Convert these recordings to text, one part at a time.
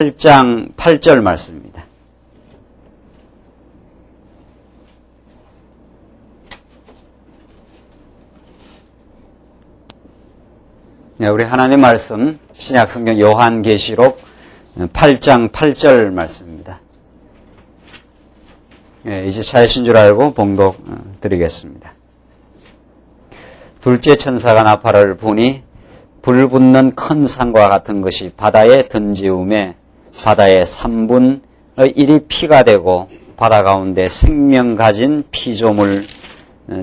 8장 8절 말씀입니다. 네, 우리 하나님 말씀 신약성경 요한계시록 8장 8절 말씀입니다. 네, 이제 찾으신 줄 알고 봉독 드리겠습니다. 둘째 천사가 나팔을 부니 불 붙는 큰 산과 같은 것이 바다에 던지우매 바다의 3분의 1이 피가 되고 바다 가운데 생명 가진 피조물들의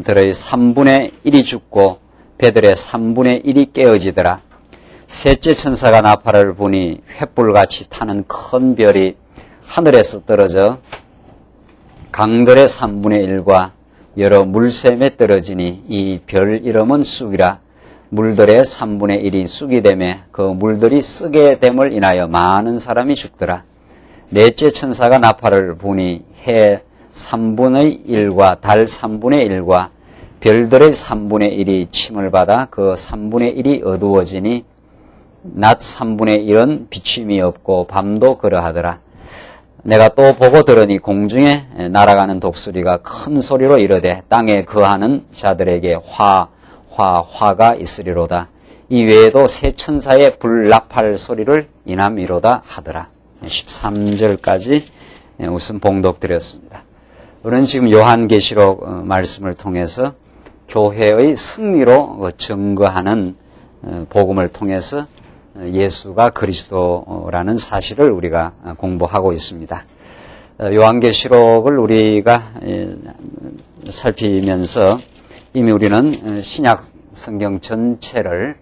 3분의 1이 죽고 배들의 3분의 1이 깨어지더라. 셋째 천사가 나팔을 부니 횃불같이 타는 큰 별이 하늘에서 떨어져 강들의 3분의 1과 여러 물샘에 떨어지니 이 별 이름은 쑥이라. 물들의 3분의 1이 쑥이 되매 그 물들이 쓰게 됨을 인하여 많은 사람이 죽더라. 넷째 천사가 나팔을 부니 해 3분의 1과 달 3분의 1과 별들의 3분의 1이 침을 받아 그 3분의 1이 어두워지니 낮 3분의 1은 비침이 없고 밤도 그러하더라. 내가 또 보고 들으니 공중에 날아가는 독수리가 큰 소리로 이르되 땅에 거하는 자들에게 화가 있으리로다. 이 외에도 세 천사의 불나팔 소리를 인함이로다 하더라. 13절까지 우선 봉독드렸습니다. 우리는 지금 요한계시록 말씀을 통해서 교회의 승리로 증거하는 복음을 통해서 예수가 그리스도라는 사실을 우리가 공부하고 있습니다. 요한계시록을 우리가 살피면서 이미 우리는 신약 성경 전체를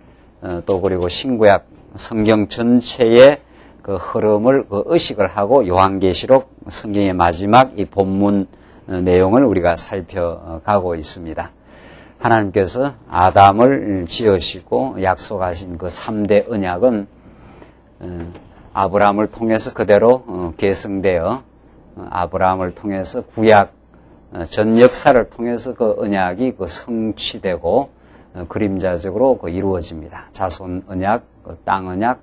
또 그리고 신구약 성경 전체의 그 흐름을 의식을 하고 요한계시록 성경의 마지막 이 본문 내용을 우리가 살펴가고 있습니다. 하나님께서 아담을 지으시고 약속하신 그 3대 언약은 아브라함을 통해서 그대로 계승되어 아브라함을 통해서 구약 전 역사를 통해서 그 언약이 성취되고 그림자적으로 이루어집니다. 자손 언약, 땅 언약,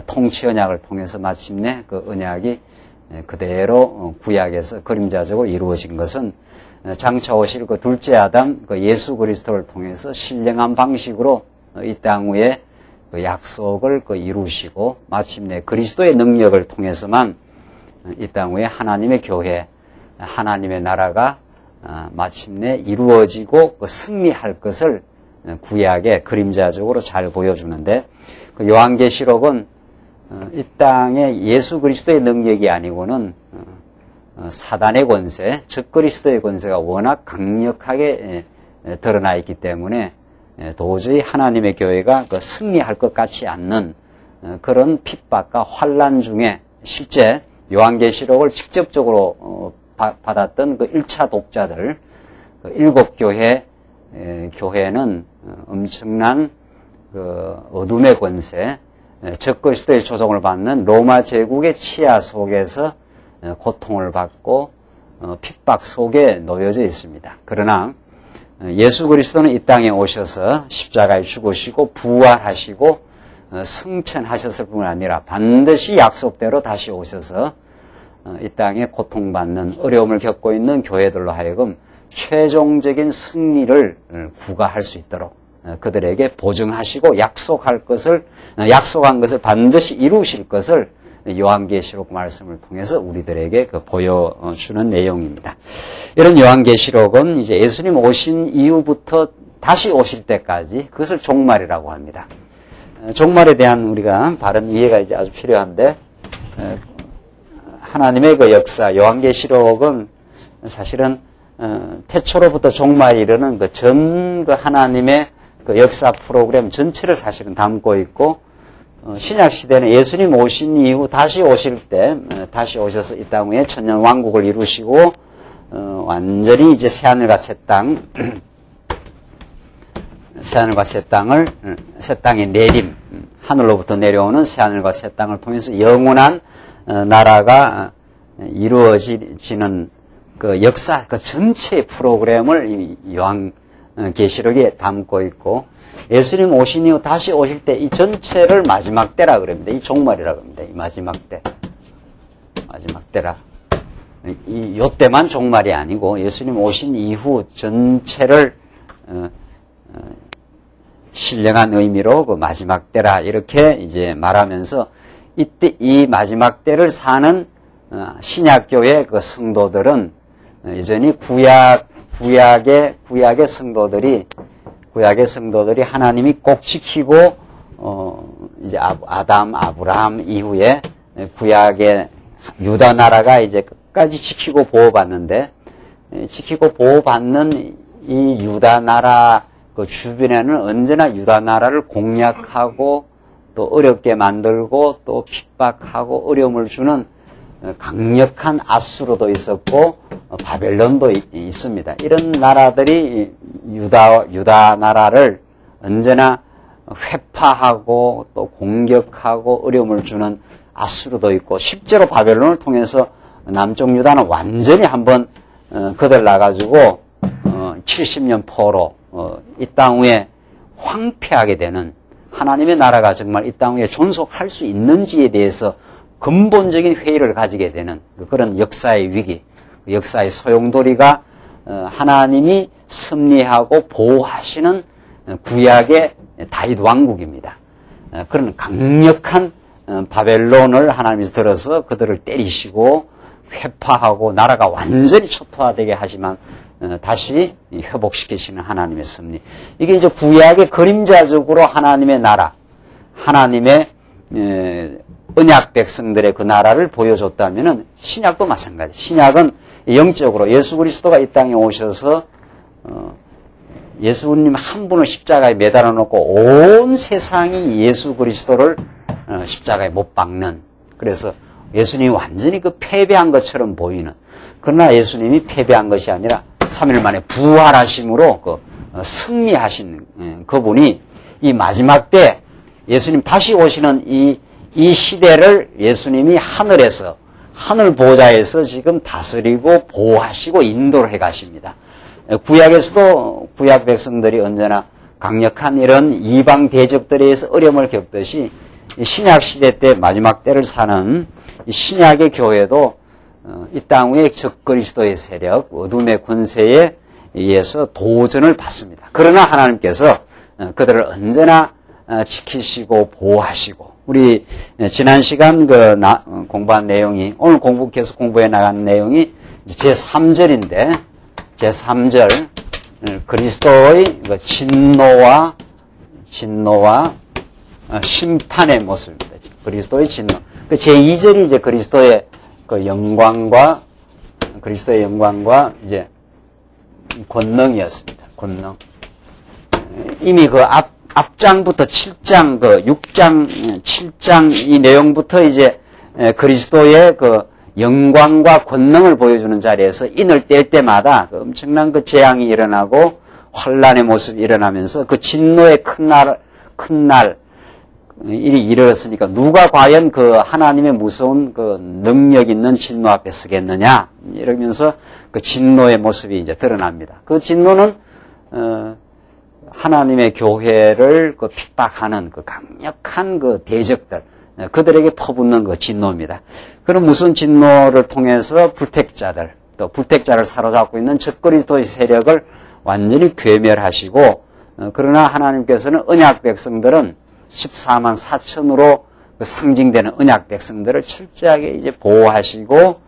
통치 언약을 통해서 마침내 그 언약이 그대로 구약에서 그림자적으로 이루어진 것은 장차 오실 그 둘째 아담, 그 예수 그리스도를 통해서 신령한 방식으로 이 땅 위에 그 약속을 이루시고 마침내 그리스도의 능력을 통해서만 이 땅 위에 하나님의 교회, 하나님의 나라가 마침내 이루어지고 승리할 것을 구약의 그림자적으로 잘 보여주는데 그 요한계시록은 이 땅에 예수 그리스도의 능력이 아니고는 사단의 권세, 즉 그리스도의 권세가 워낙 강력하게 드러나 있기 때문에 도저히 하나님의 교회가 승리할 것 같지 않는 그런 핍박과 환난 중에 실제 요한계시록을 직접적으로 받았던 그 1차 독자들, 그 7교회는 엄청난 그 어둠의 권세, 적 그리스도의 조종을 받는 로마 제국의 치하 속에서 고통을 받고 핍박 속에 놓여져 있습니다. 그러나 예수 그리스도는 이 땅에 오셔서 십자가에 죽으시고 부활하시고 승천하셨을 뿐만 아니라 반드시 약속대로 다시 오셔서 이 땅에 고통받는 어려움을 겪고 있는 교회들로 하여금 최종적인 승리를 구가할 수 있도록 그들에게 보증하시고 약속한 것을 반드시 이루실 것을 요한계시록 말씀을 통해서 우리들에게 보여주는 내용입니다. 이런 요한계시록은 이제 예수님 오신 이후부터 다시 오실 때까지 그것을 종말이라고 합니다. 종말에 대한 우리가 바른 이해가 이제 아주 필요한데 하나님의 그 역사, 요한계시록은 사실은 태초로부터 종말에 이르는 전 하나님의 그 역사 프로그램 전체를 사실은 담고 있고 신약 시대는 예수님 오신 이후 다시 오실 때 다시 오셔서 이 땅 위에 천년 왕국을 이루시고 완전히 이제 새하늘과 새 땅의 내림, 하늘로부터 내려오는 새하늘과 새 땅을 통해서 영원한 나라가 이루어지는 그 역사, 그 전체 프로그램을 이 요한계시록에 담고 있고 예수님 오신 이후 다시 오실 때 이 전체를 마지막 때라 그럽니다. 이 종말이라 그럽니다. 이 마지막 때. 마지막 때라. 요때만 종말이 아니고 예수님 오신 이후 전체를 신령한 의미로 그 마지막 때라 이렇게 이제 말하면서 이때 이 마지막 때를 사는 신약교회 그 성도들은 여전히 구약의 성도들이 하나님이 꼭 지키고 이제 아브라함 이후에 구약의 유다 나라가 이제 끝까지 지키고 보호받는데 지키고 보호받는 이 유다 나라 그 주변에는 언제나 유다 나라를 공략하고 또 어렵게 만들고 또 핍박하고 어려움을 주는 강력한 아수르도 있었고 바벨론도 있습니다. 이런 나라들이 유다 나라를 언제나 회파하고 또 공격하고 어려움을 주는 아수르도 있고 실제로 바벨론을 통해서 남쪽 유다는 완전히 한번 거들나가지고 70년 포로 이 땅 위에 황폐하게 되는 하나님의 나라가 정말 이 땅 위에 존속할 수 있는지에 대해서 근본적인 회의를 가지게 되는 그런 역사의 위기, 역사의 소용돌이가 하나님이 섭리하고 보호하시는 구약의 다윗 왕국입니다. 그런 강력한 바벨론을 하나님이 들어서 그들을 때리시고 회파하고 나라가 완전히 초토화되게 하지만 다시 회복시키시는 하나님의 섭리. 이게 이제 구약의 그림자적으로 하나님의 나라, 하나님의 언약 백성들의 그 나라를 보여줬다면은 신약도 마찬가지. 신약은 영적으로 예수 그리스도가 이 땅에 오셔서 예수님 한 분을 십자가에 매달아 놓고 온 세상이 예수 그리스도를 십자가에 못 박는, 그래서 예수님이 완전히 그 패배한 것처럼 보이는, 그러나 예수님이 패배한 것이 아니라 3일 만에 부활하심으로 그 승리하신 그분이 이 마지막 때 예수님 다시 오시는 이 시대를 예수님이 하늘에서, 하늘 보좌에서 지금 다스리고 보호하시고 인도를 해 가십니다. 구약에서도 구약 백성들이 언제나 강력한 이런 이방 대적들에 의해서 어려움을 겪듯이 신약 시대 때 마지막 때를 사는 신약의 교회도 이 땅 위에 적그리스도의 세력, 어둠의 권세에 의해서 도전을 받습니다. 그러나 하나님께서 그들을 언제나 지키시고 보호하시고, 우리 지난 시간 공부한 내용이, 오늘 계속 공부해 나간 내용이 제3절인데, 제3절 그리스도의 진노와 심판의 모습입니다. 그리스도의 진노. 제2절이 이제 그리스도의 영광과 이제 권능이었습니다. 권능. 이미 앞장부터 7장, 6장, 7장 이 내용부터 이제 그리스도의 영광과 권능을 보여주는 자리에서 인을 뗄 때마다 엄청난 재앙이 일어나고 환란의 모습이 일어나면서 진노의 큰 날, 일이 이르렀으니까 누가 과연 하나님의 무서운 능력 있는 진노 앞에 서겠느냐, 이러면서 진노의 모습이 이제 드러납니다. 진노는 하나님의 교회를 핍박하는 강력한 대적들, 그들에게 퍼붓는 진노입니다. 그럼 무슨 진노를 통해서 또 불택자를 사로잡고 있는 적그리스도의 세력을 완전히 괴멸하시고, 그러나 하나님께서는 언약 백성들은 14만 4천으로 상징되는 언약 백성들을 철저하게 이제 보호하시고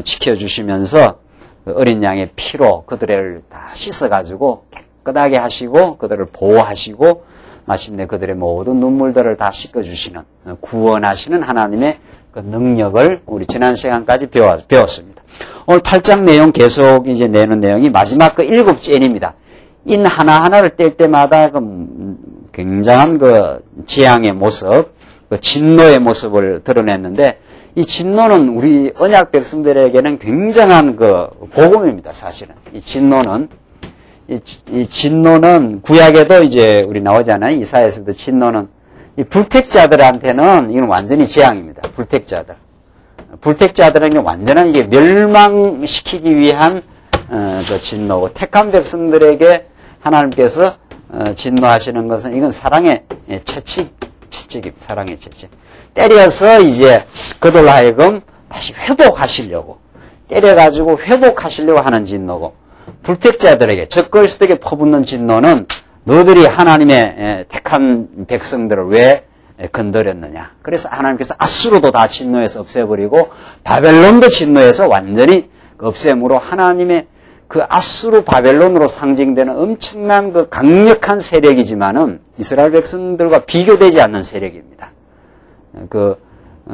지켜주시면서 어린 양의 피로 그들을 다 씻어가지고 깨끗하게 하시고 그들을 보호하시고 마침내 그들의 모든 눈물들을 다 씻어주시는, 구원하시는 하나님의 능력을 우리 지난 시간까지 배웠습니다. 오늘 8장 내용 계속 이제 내는 내용이 마지막 7째입니다. 인 하나하나를 뗄 때마다 굉장한 재앙의 모습, 진노의 모습을 드러냈는데, 이 진노는 우리 언약 백성들에게는 굉장한 복음입니다, 사실은. 이 진노는 구약에도 이제 우리 나오잖아요. 이사야에서도 진노는 이 불택자들한테는 이건 완전히 재앙입니다. 불택자들에게 완전한 이게 멸망시키기 위한 진노고, 택한 백성들에게 하나님께서 진노하시는 것은 이건 사랑의 채찍입니다. 사랑의 채찍. 때려서 이제 그들로 하여금 다시 회복하시려고, 때려가지고 회복하시려고 하는 진노고, 불택자들에게, 적그리스도에게 퍼붓는 진노는 너희들이 하나님의 택한 백성들을 왜 건드렸느냐. 그래서 하나님께서 아수르도 다 진노해서 없애버리고 바벨론도 진노해서 완전히 없앰으로 하나님의 그 아수르 바벨론으로 상징되는 엄청난 그 강력한 세력이지만은 이스라엘 백성들과 비교되지 않는 세력입니다. 그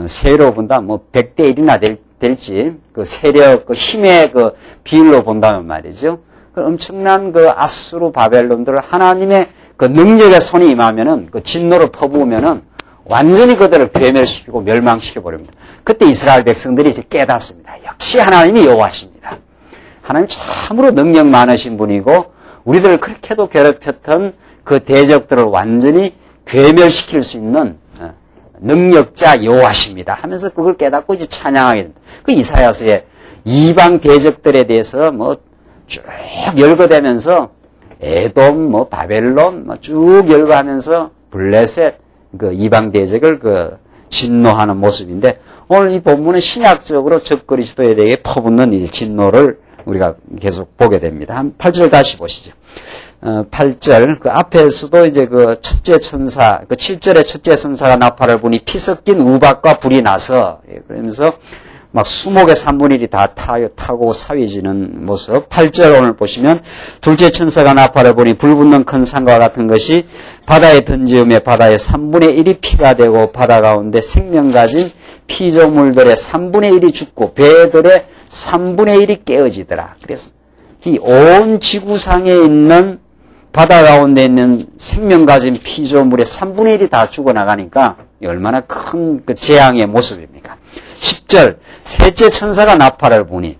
세로 본다 뭐 100대 1이나 될지 그 세력, 그 힘의 그 비율로 본다면 말이죠. 그 엄청난 그 아수르 바벨론들을 하나님의 그 능력의 손이 임하면은 그 진노를 퍼부으면은 완전히 그들을 괴멸시키고 멸망시켜 버립니다. 그때 이스라엘 백성들이 이제 깨닫습니다. 역시 하나님이 여호와십니다. 하나님 참으로 능력 많으신 분이고 우리들을 그렇게도 괴롭혔던 그 대적들을 완전히 괴멸시킬 수 있는 능력자 여호와십니다 하면서 그걸 깨닫고 이제 찬양하게 됩니다. 그 이사야서의 이방 대적들에 대해서 뭐 쭉 열거되면서 에돔, 뭐 바벨론 쭉 열거하면서 블레셋 그 이방 대적을 그 진노하는 모습인데 오늘 이 본문은 신약적으로 적그리스도에 대해 퍼붓는 이 진노를 우리가 계속 보게 됩니다. 한 8절 다시 보시죠. 8절 그 앞에서도 이제 그 첫째 천사 그 7절에 첫째 천사가 나팔을 부니 피 섞인 우박과 불이 나서 그러면서 막 수목의 3분의 1이 다 타고 사위지는 모습. 8절 오늘 보시면 둘째 천사가 나팔을 부니 불 붙는 큰 산과 같은 것이 바다에 던지음에 바다의 3분의 1이 피가 되고 바다 가운데 생명 가진 피조물들의 3분의 1이 죽고 배들의 3분의 1이 깨어지더라. 그래서 이 온 지구상에 있는 바다 가운데 있는 생명 가진 피조물의 3분의 1이 다 죽어나가니까 얼마나 큰 그 재앙의 모습입니까? 10절 셋째 천사가 나팔을 부니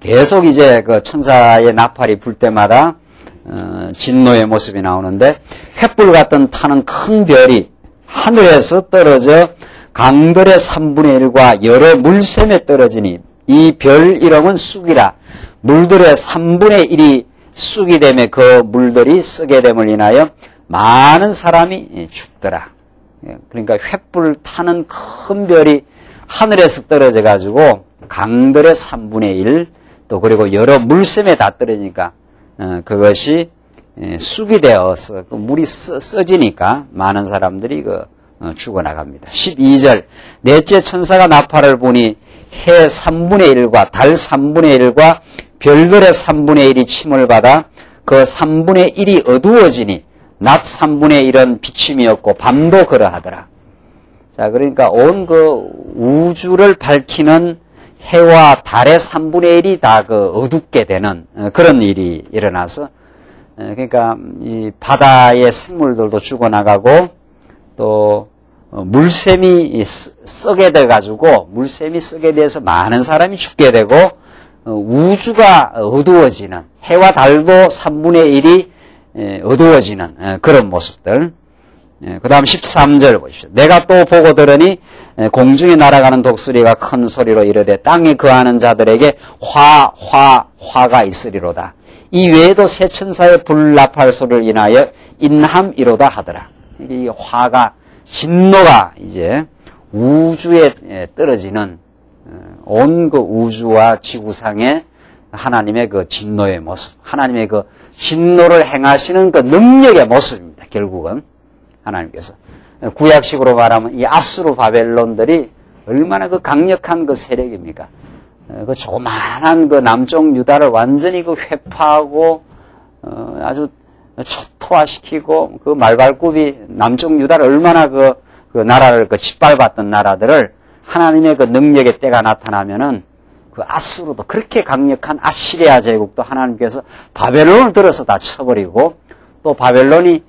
계속 이제 그 천사의 나팔이 불 때마다 진노의 모습이 나오는데 횃불 같던 타는 큰 별이 하늘에서 떨어져 강들의 3분의 1과 여러 물샘에 떨어지니 이 별 이름은 쑥이라. 물들의 3분의 1이 쑥이 되며 그 물들이 썩게 됨을 인하여 많은 사람이 죽더라. 그러니까 횃불 타는 큰 별이 하늘에서 떨어져 가지고 강들의 3분의 1, 또 그리고 여러 물샘에 다 떨어지니까 그것이 쑥이 되어서 그 물이 써지니까 많은 사람들이 죽어나갑니다. 12절 넷째 천사가 나팔을 부니 해 3분의 1과 달 3분의 1과 별들의 3분의 1이 침을 받아 그 3분의 1이 어두워지니 낮 3분의 1은 비침이었고 밤도 그러하더라. 자, 그러니까 온 그 우주를 밝히는 해와 달의 3분의 1이 다 그 어둡게 되는 그런 일이 일어나서 그러니까 이 바다의 생물들도 죽어나가고 또 물샘이 썩게 돼가지고 물샘이 썩게 돼서 많은 사람이 죽게 되고 우주가 어두워지는 해와 달도 3분의 1이 어두워지는 그런 모습들. 그 다음 13절 보십시오. 내가 또 보고 들으니 공중에 날아가는 독수리가 큰 소리로 이르되 땅에 거하는 자들에게 화가 있으리로다. 이 외에도 새 천사의 불나팔 소리를 인하여 인함이로다 하더라. 이 화가 진노가 이제 우주에 떨어지는 온 그 우주와 지구상의 하나님의 그 진노의 모습, 하나님의 그 진노를 행하시는 그 능력의 모습입니다. 결국은 하나님께서 구약식으로 말하면 이 아수르 바벨론들이 얼마나 그 강력한 그 세력입니까? 그 조그만한 그 남쪽 유다를 완전히 그 회파하고 아주 초토화시키고 그 말발굽이 남쪽 유다를 얼마나 그 나라를 그 짓밟았던 나라들을 하나님의 그 능력의 때가 나타나면은 그 아수르도 그렇게 강력한 아시리아 제국도 하나님께서 바벨론을 들어서 다 쳐버리고 또 바벨론이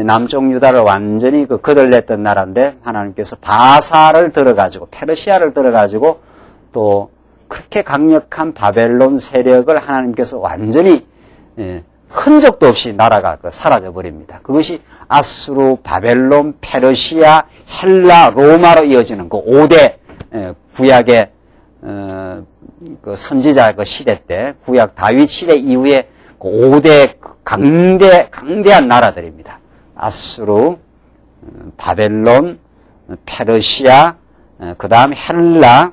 남쪽 유다를 완전히 그 거들냈던 나라인데 하나님께서 바사를 들어가지고 페르시아를 들어가지고 또 그렇게 강력한 바벨론 세력을 하나님께서 완전히 흔적도 없이 나라가 사라져버립니다. 그것이 아수르, 바벨론, 페르시아, 헬라, 로마로 이어지는 그 5대 구약의 그 선지자 그 시대 때 구약 다윗 시대 이후에 그 5대 강대한 나라들입니다. 아수르, 바벨론, 페르시아, 그 다음 헬라,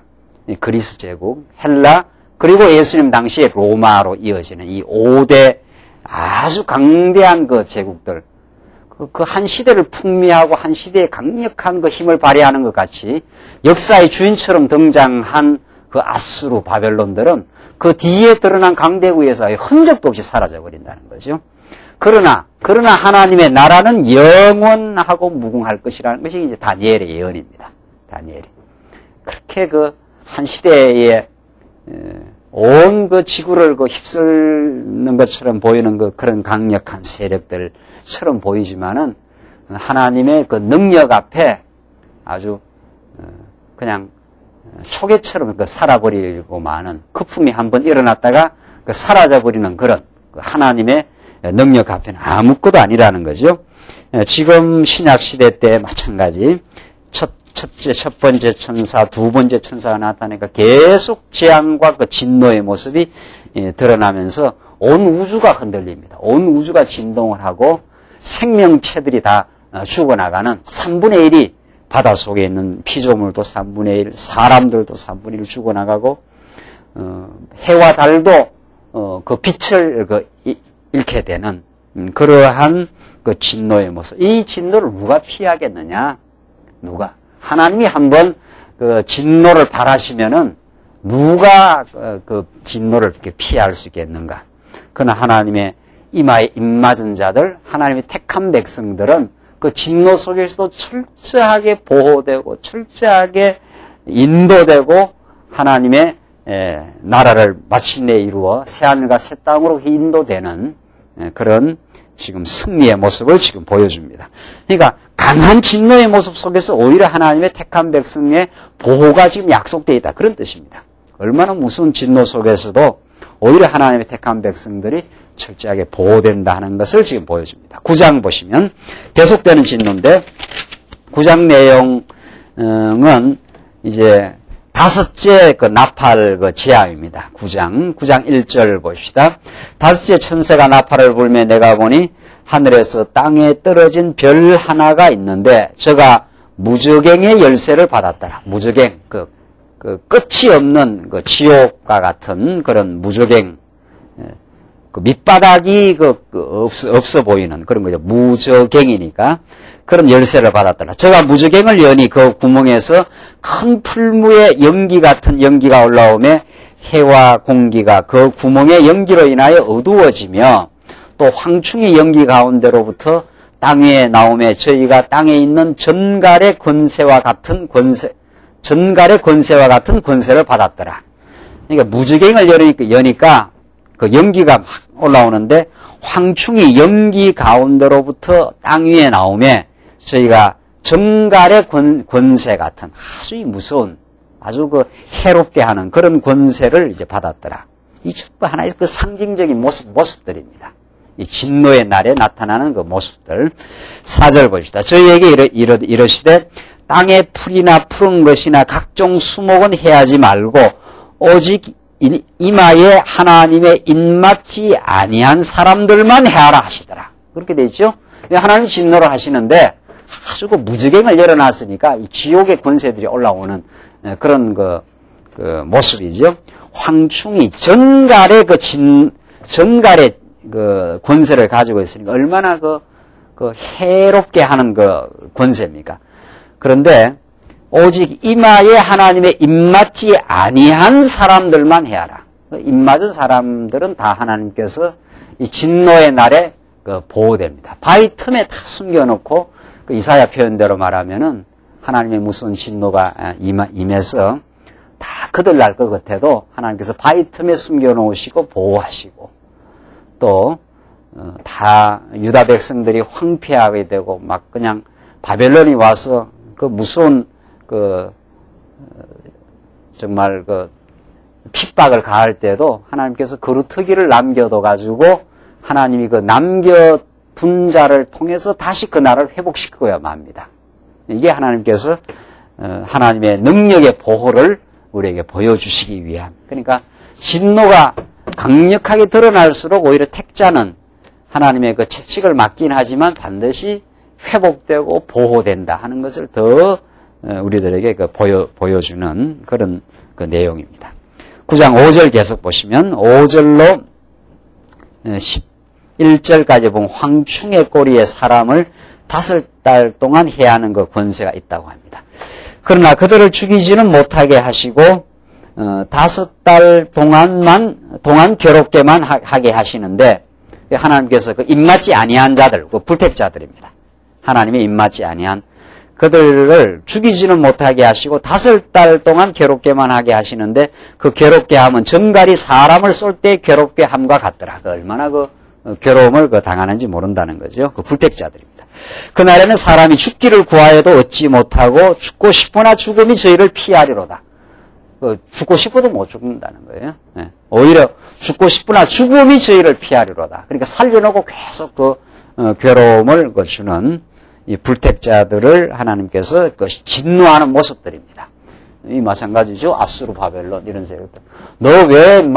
그리스 제국, 헬라, 그리고 예수님 당시에 로마로 이어지는 이 5대 아주 강대한 그 제국들, 그 한 시대를 풍미하고 한 시대에 강력한 그 힘을 발휘하는 것 같이 역사의 주인처럼 등장한 그 아수르, 바벨론들은 그 뒤에 드러난 강대국에서 흔적도 없이 사라져 버린다는 거죠. 그러나 하나님의 나라는 영원하고 무궁할 것이라는 것이 이제 다니엘의 예언입니다. 다니엘이. 그렇게 그 한 시대에 온 그 지구를 그 휩쓸는 것처럼 보이는 그런 강력한 세력들처럼 보이지만은 하나님의 그 능력 앞에 아주 그냥 초계처럼 그 살아버리고 마는 거품이 한번 일어났다가 그 사라져버리는 그런 하나님의 능력 앞에는 아무것도 아니라는 거죠. 지금 신약시대 때 마찬가지 첫 번째 천사, 두 번째 천사가 나타나니까 계속 재앙과 그 진노의 모습이 드러나면서 온 우주가 흔들립니다. 온 우주가 진동을 하고 생명체들이 다 죽어나가는 3분의 1이 바다 속에 있는 피조물도 3분의 1, 사람들도 3분의 1 죽어나가고 해와 달도 그 빛을 잃게 되는 그러한 그 진노의 모습. 이 진노를 누가 피하겠느냐? 누가? 하나님이 한번 그 진노를 바라시면은 누가 그 진노를 이렇게 피할 수 있겠는가? 그러나 하나님의 이마에 입맞은 자들, 하나님의 택한 백성들은 그 진노 속에서도 철저하게 보호되고 철저하게 인도되고 하나님의 나라를 마침내 이루어 새하늘과 새 땅으로 인도되는 그런 지금 승리의 모습을 지금 보여줍니다. 그러니까 강한 진노의 모습 속에서 오히려 하나님의 택한 백성의 보호가 지금 약속되어 있다. 그런 뜻입니다. 얼마나 무서운 진노 속에서도 오히려 하나님의 택한 백성들이 철저하게 보호된다 하는 것을 지금 보여줍니다. 9장 보시면 계속되는 진노인데 9장 내용은 이제 다섯째 그 나팔 그 재앙입니다. 9장 1절 봅시다. 다섯째 천사가 나팔을 불며 내가 보니 하늘에서 땅에 떨어진 별 하나가 있는데 저가 무저갱의 열쇠를 받았더라. 무저갱 그 끝이 없는 그 지옥과 같은 그런 무저갱 그 밑바닥이 없어 보이는 그런 거죠. 무저갱이니까 그런 열쇠를 받았더라. 저가 무저갱을 여니 그 구멍에서 큰 풀무의 연기 같은 연기가 올라오며 해와 공기가 그 구멍의 연기로 인하여 어두워지며 또 황충이 연기 가운데로부터 땅 위에 나오며 저희가 땅에 있는 전갈의 권세와 같은 권세를 받았더라. 그러니까 무저갱을 여니까 그 연기가 막 올라오는데 황충이 연기 가운데로부터 땅 위에 나오며 저희가 전갈의 권세 같은 아주 무서운 아주 그 해롭게 하는 그런 권세를 이제 받았더라. 이 전부 하나의 그 상징적인 모습들입니다. 이 진노의 날에 나타나는 그 모습들. 4절 봅시다. 저희에게 이르시되 땅에 풀이나 푸른 것이나 각종 수목은 해하지 말고 오직 이마에 하나님의 입맞지 아니한 사람들만 해하라 하시더라. 그렇게 되죠. 하나님 진노를 하시는데 아주 그 무저갱을 열어놨으니까 이 지옥의 권세들이 올라오는 그런 그 모습이죠. 황충이 전갈의 전갈의 그 권세를 가지고 있으니까 얼마나 그 해롭게 하는 그 권세입니까? 그런데 오직 이마에 하나님의 입맞지 아니한 사람들만 해하라. 입맞은 사람들은 다 하나님께서 이 진노의 날에 보호됩니다. 바위 틈에 다 숨겨놓고 그 이사야 표현대로 말하면은 하나님의 무서운 진노가 임해서 다 거들날 것 같아도 하나님께서 바위 틈에 숨겨놓으시고 보호하시고 또 다 유다 백성들이 황폐하게 되고 막 그냥 바벨론이 와서 그 무서운 정말 핍박을 가할 때도 하나님께서 거루터기를 남겨둬 가지고 하나님이 남겨둔 자를 통해서 다시 그 나라를 회복시키고야 맙니다. 이게 하나님께서 하나님의 능력의 보호를 우리에게 보여주시기 위한. 그러니까 진노가 강력하게 드러날수록 오히려 택자는 하나님의 그 채찍을 맞긴 하지만 반드시 회복되고 보호된다 하는 것을 더 우리들에게 보여주는 그런 그 내용입니다. 9장 5절 계속 보시면 5절로 11절까지 보면 황충의 꼬리에 사람을 5달 동안 해야 하는 그 권세가 있다고 합니다. 그러나 그들을 죽이지는 못하게 하시고 5달 동안 괴롭게만 하게 하시는데 하나님께서 그 입맞지 아니한 자들, 그 불택자들입니다. 하나님의 입맞지 아니한 그들을 죽이지는 못하게 하시고 5달 동안 괴롭게만 하게 하시는데 그 괴롭게 함은 정갈이 사람을 쏠 때 괴롭게 함과 같더라. 얼마나 그 괴로움을 당하는지 모른다는 거죠. 그 불택자들입니다. 그날에는 사람이 죽기를 구하여도 얻지 못하고 죽고 싶으나 죽음이 저희를 피하리로다. 죽고 싶어도 못 죽는다는 거예요. 네. 오히려 죽고 싶으나 죽음이 저희를 피하리로다. 그러니까 살려놓고 계속 괴로움을 주는 이 불택자들을 하나님께서 진노하는 모습들입니다. 이 마찬가지죠. 아수르, 바벨론 이런 세력들. 너 왜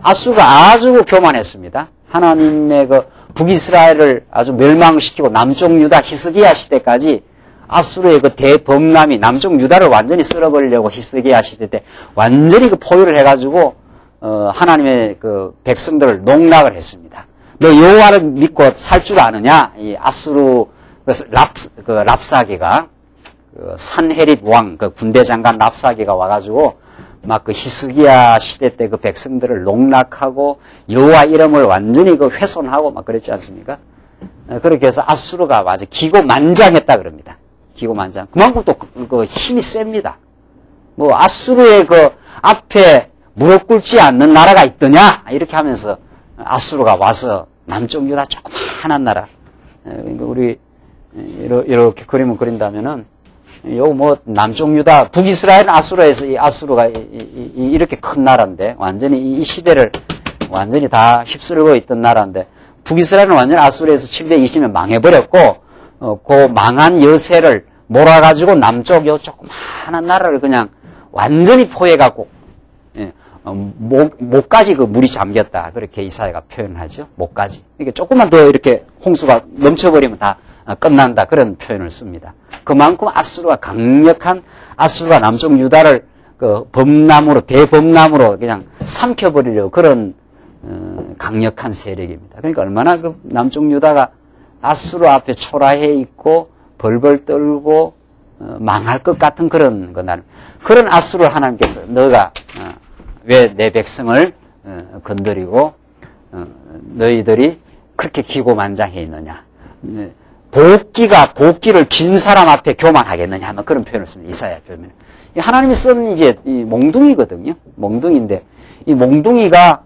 아수르가 아주 교만했습니다. 하나님의 그 북이스라엘을 아주 멸망시키고 남쪽 유다 히스기야 시대까지 아수르의 그 대범람이 남쪽 유다를 완전히 쓸어버리려고 히스기야 시대 때 완전히 그 포위를 해가지고 하나님의 그 백성들을 농락을 했습니다. 너 여호와를 믿고 살 줄 아느냐? 이 아수르 랍사게가 그 산헤립 왕 그 군대 장관 랍사게가 와가지고 막 그 히스기야 시대 때 그 백성들을 농락하고 여호와 이름을 완전히 그 훼손하고 막 그랬지 않습니까? 그렇게 해서 아수르가 아주 기고만장했다 그럽니다. 기고만장. 그만큼 또 그 힘이 셉니다. 뭐 아수르의 그 앞에 무릎 꿇지 않는 나라가 있더냐? 이렇게 하면서 아수르가 와서 남쪽 유다 조그마한 나라. 우리 이렇게 그림을 그린다면은 요 뭐 남쪽 유다 북이스라엘 아수르에서 이 아수르가 이렇게 큰 나라인데 완전히 이 시대를 완전히 다 휩쓸고 있던 나라인데 북이스라엘은 완전히 아수르에서 720년 망해버렸고 그 망한 여세를 몰아가지고 남쪽 요 조그마한 나라를 그냥 완전히 포획하고 목까지 그 물이 잠겼다 그렇게 이사야가 표현하죠. 목까지. 이게 조금만 더 이렇게 홍수가 넘쳐버리면 다 끝난다 그런 표현을 씁니다. 그만큼 아수르가 강력한 아수르가 남쪽 유다를 그 범람으로 대범람으로 그냥 삼켜버리려고 그런 강력한 세력입니다. 그러니까 얼마나 그 남쪽 유다가 아수르 앞에 초라해 있고 벌벌 떨고 망할 것 같은 그런 그런 아수르를 하나님께서 너가 왜 내 백성을 건드리고 너희들이 그렇게 기고만장해 있느냐. 도끼를 긴 사람 앞에 교만하겠느냐 하면 그런 표현을 씁니다. 이사야 표현. 하나님이 쓴 이제 이 몽둥이거든요. 몽둥이인데 이 몽둥이가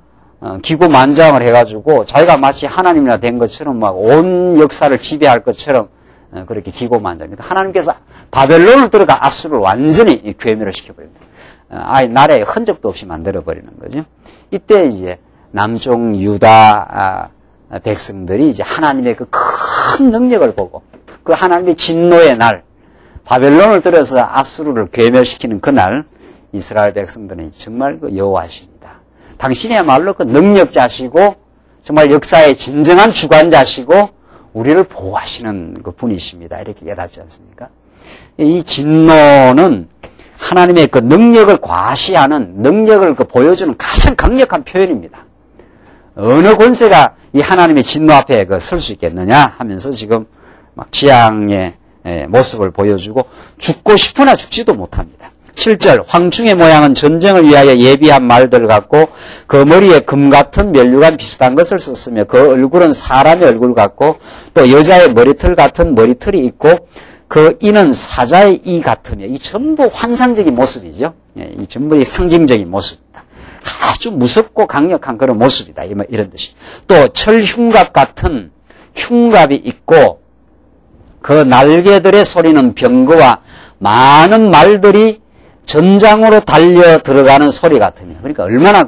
기고만장을 해가지고 자기가 마치 하나님이나 된 것처럼 막 온 역사를 지배할 것처럼 그렇게 기고만장. 하나님께서 바벨론을 들어가 아수르를 완전히 괴멸을 시켜버립니다. 아예 나라에 흔적도 없이 만들어버리는 거죠. 이때 이제 남쪽 유다 백성들이 이제 하나님의 그 큰 능력을 보고 그 하나님의 진노의 날 바벨론을 들어서 아수르를 괴멸시키는 그날 이스라엘 백성들은 정말 그 여호와십니다. 당신이야말로 그 능력자시고 정말 역사의 진정한 주관자시고 우리를 보호하시는 그 분이십니다. 이렇게 깨닫지 않습니까? 이 진노는 하나님의 그 능력을 과시하는 능력을 그 보여주는 가장 강력한 표현입니다. 어느 권세가 이 하나님의 진노 앞에 설 수 있겠느냐 하면서 지금 막 지향의 모습을 보여주고 죽고 싶으나 죽지도 못합니다. 7절 황충의 모양은 전쟁을 위하여 예비한 말들 같고 그 머리에 금 같은 면류관 비슷한 것을 썼으며 그 얼굴은 사람의 얼굴 같고 또 여자의 머리털 같은 머리털이 있고 그 이는 사자의 이 같으며 이 전부 환상적인 모습이죠. 이 전부 상징적인 모습입니다. 아주 무섭고 강력한 그런 모습이다. 이런 뜻이. 또 철흉갑 같은 흉갑이 있고 그 날개들의 소리는 병거와 많은 말들이 전장으로 달려 들어가는 소리 같으며 그러니까 얼마나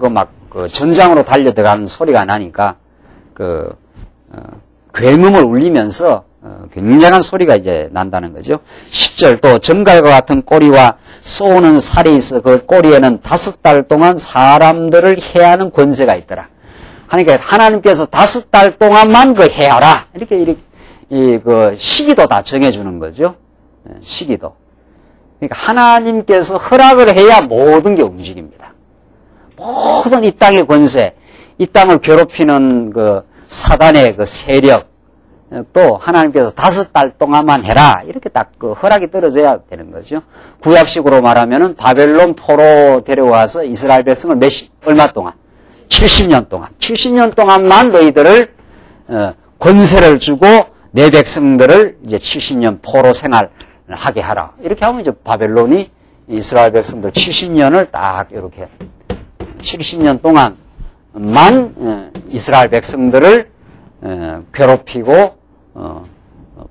그 전장으로 달려 들어가는 소리가 나니까 굉음을 울리면서 굉장한 소리가 이제 난다는 거죠. 10절 또 정갈과 같은 꼬리와 쏘는 살이 있어 그 꼬리에는 5달 동안 사람들을 해하는 권세가 있더라. 그러니까 하나님께서 5달 동안만 그 해하라. 이렇게 그 시기도 다 정해주는 거죠. 시기도. 그러니까 하나님께서 허락을 해야 모든 게 움직입니다. 모든 이 땅의 권세, 이 땅을 괴롭히는 그 사단의 그 세력, 또 하나님께서 5달 동안만 해라. 이렇게 딱 그 허락이 떨어져야 되는 거죠. 구약식으로 말하면은 바벨론 포로 데려와서 이스라엘 백성을 얼마 동안? 70년 동안만 너희들을, 권세를 주고 내 백성들을 이제 70년 포로 생활 하게 하라. 이렇게 하면 이제 바벨론이 이스라엘 백성들 70년을 딱 이렇게 70년 동안만 이스라엘 백성들을 괴롭히고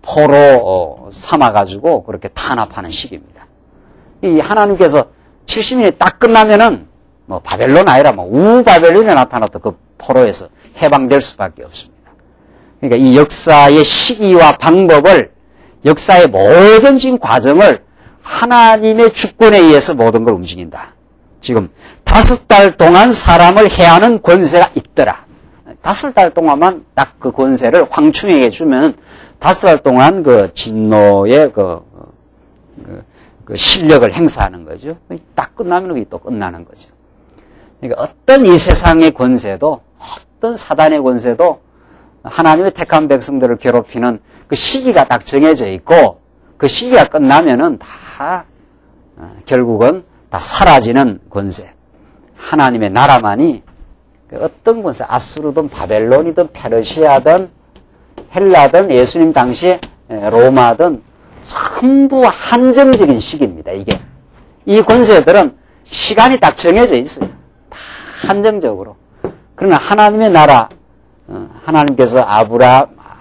포로 삼아가지고 그렇게 탄압하는 시기입니다. 이 하나님께서 70년이 딱 끝나면은 뭐 바벨론 아니라 뭐 우바벨론이 나타났던 그 포로에서 해방될 수밖에 없습니다. 그러니까 이 역사의 시기와 방법을, 역사의 모든 지금 과정을 하나님의 주권에 의해서 모든 걸 움직인다. 지금 5달 동안 사람을 해하는 권세가 있더라. 5달 동안만 딱 그 권세를 황충에게 주면 5달 동안 그 진노의 그 실력을 행사하는 거죠. 딱 끝나면 그게 또 끝나는 거죠. 그러니까 어떤 이 세상의 권세도, 어떤 사단의 권세도 하나님의 택한 백성들을 괴롭히는 그 시기가 딱 정해져 있고, 그 시기가 끝나면은 다 결국은 다 사라지는 권세. 하나님의 나라만이 어떤 권세, 아수르든 바벨론이든 페르시아든 헬라든 예수님 당시에 로마든 전부 한정적인 시기입니다. 이게 이 권세들은 시간이 딱 정해져 있어요. 다 한정적으로. 그러나 하나님의 나라, 하나님께서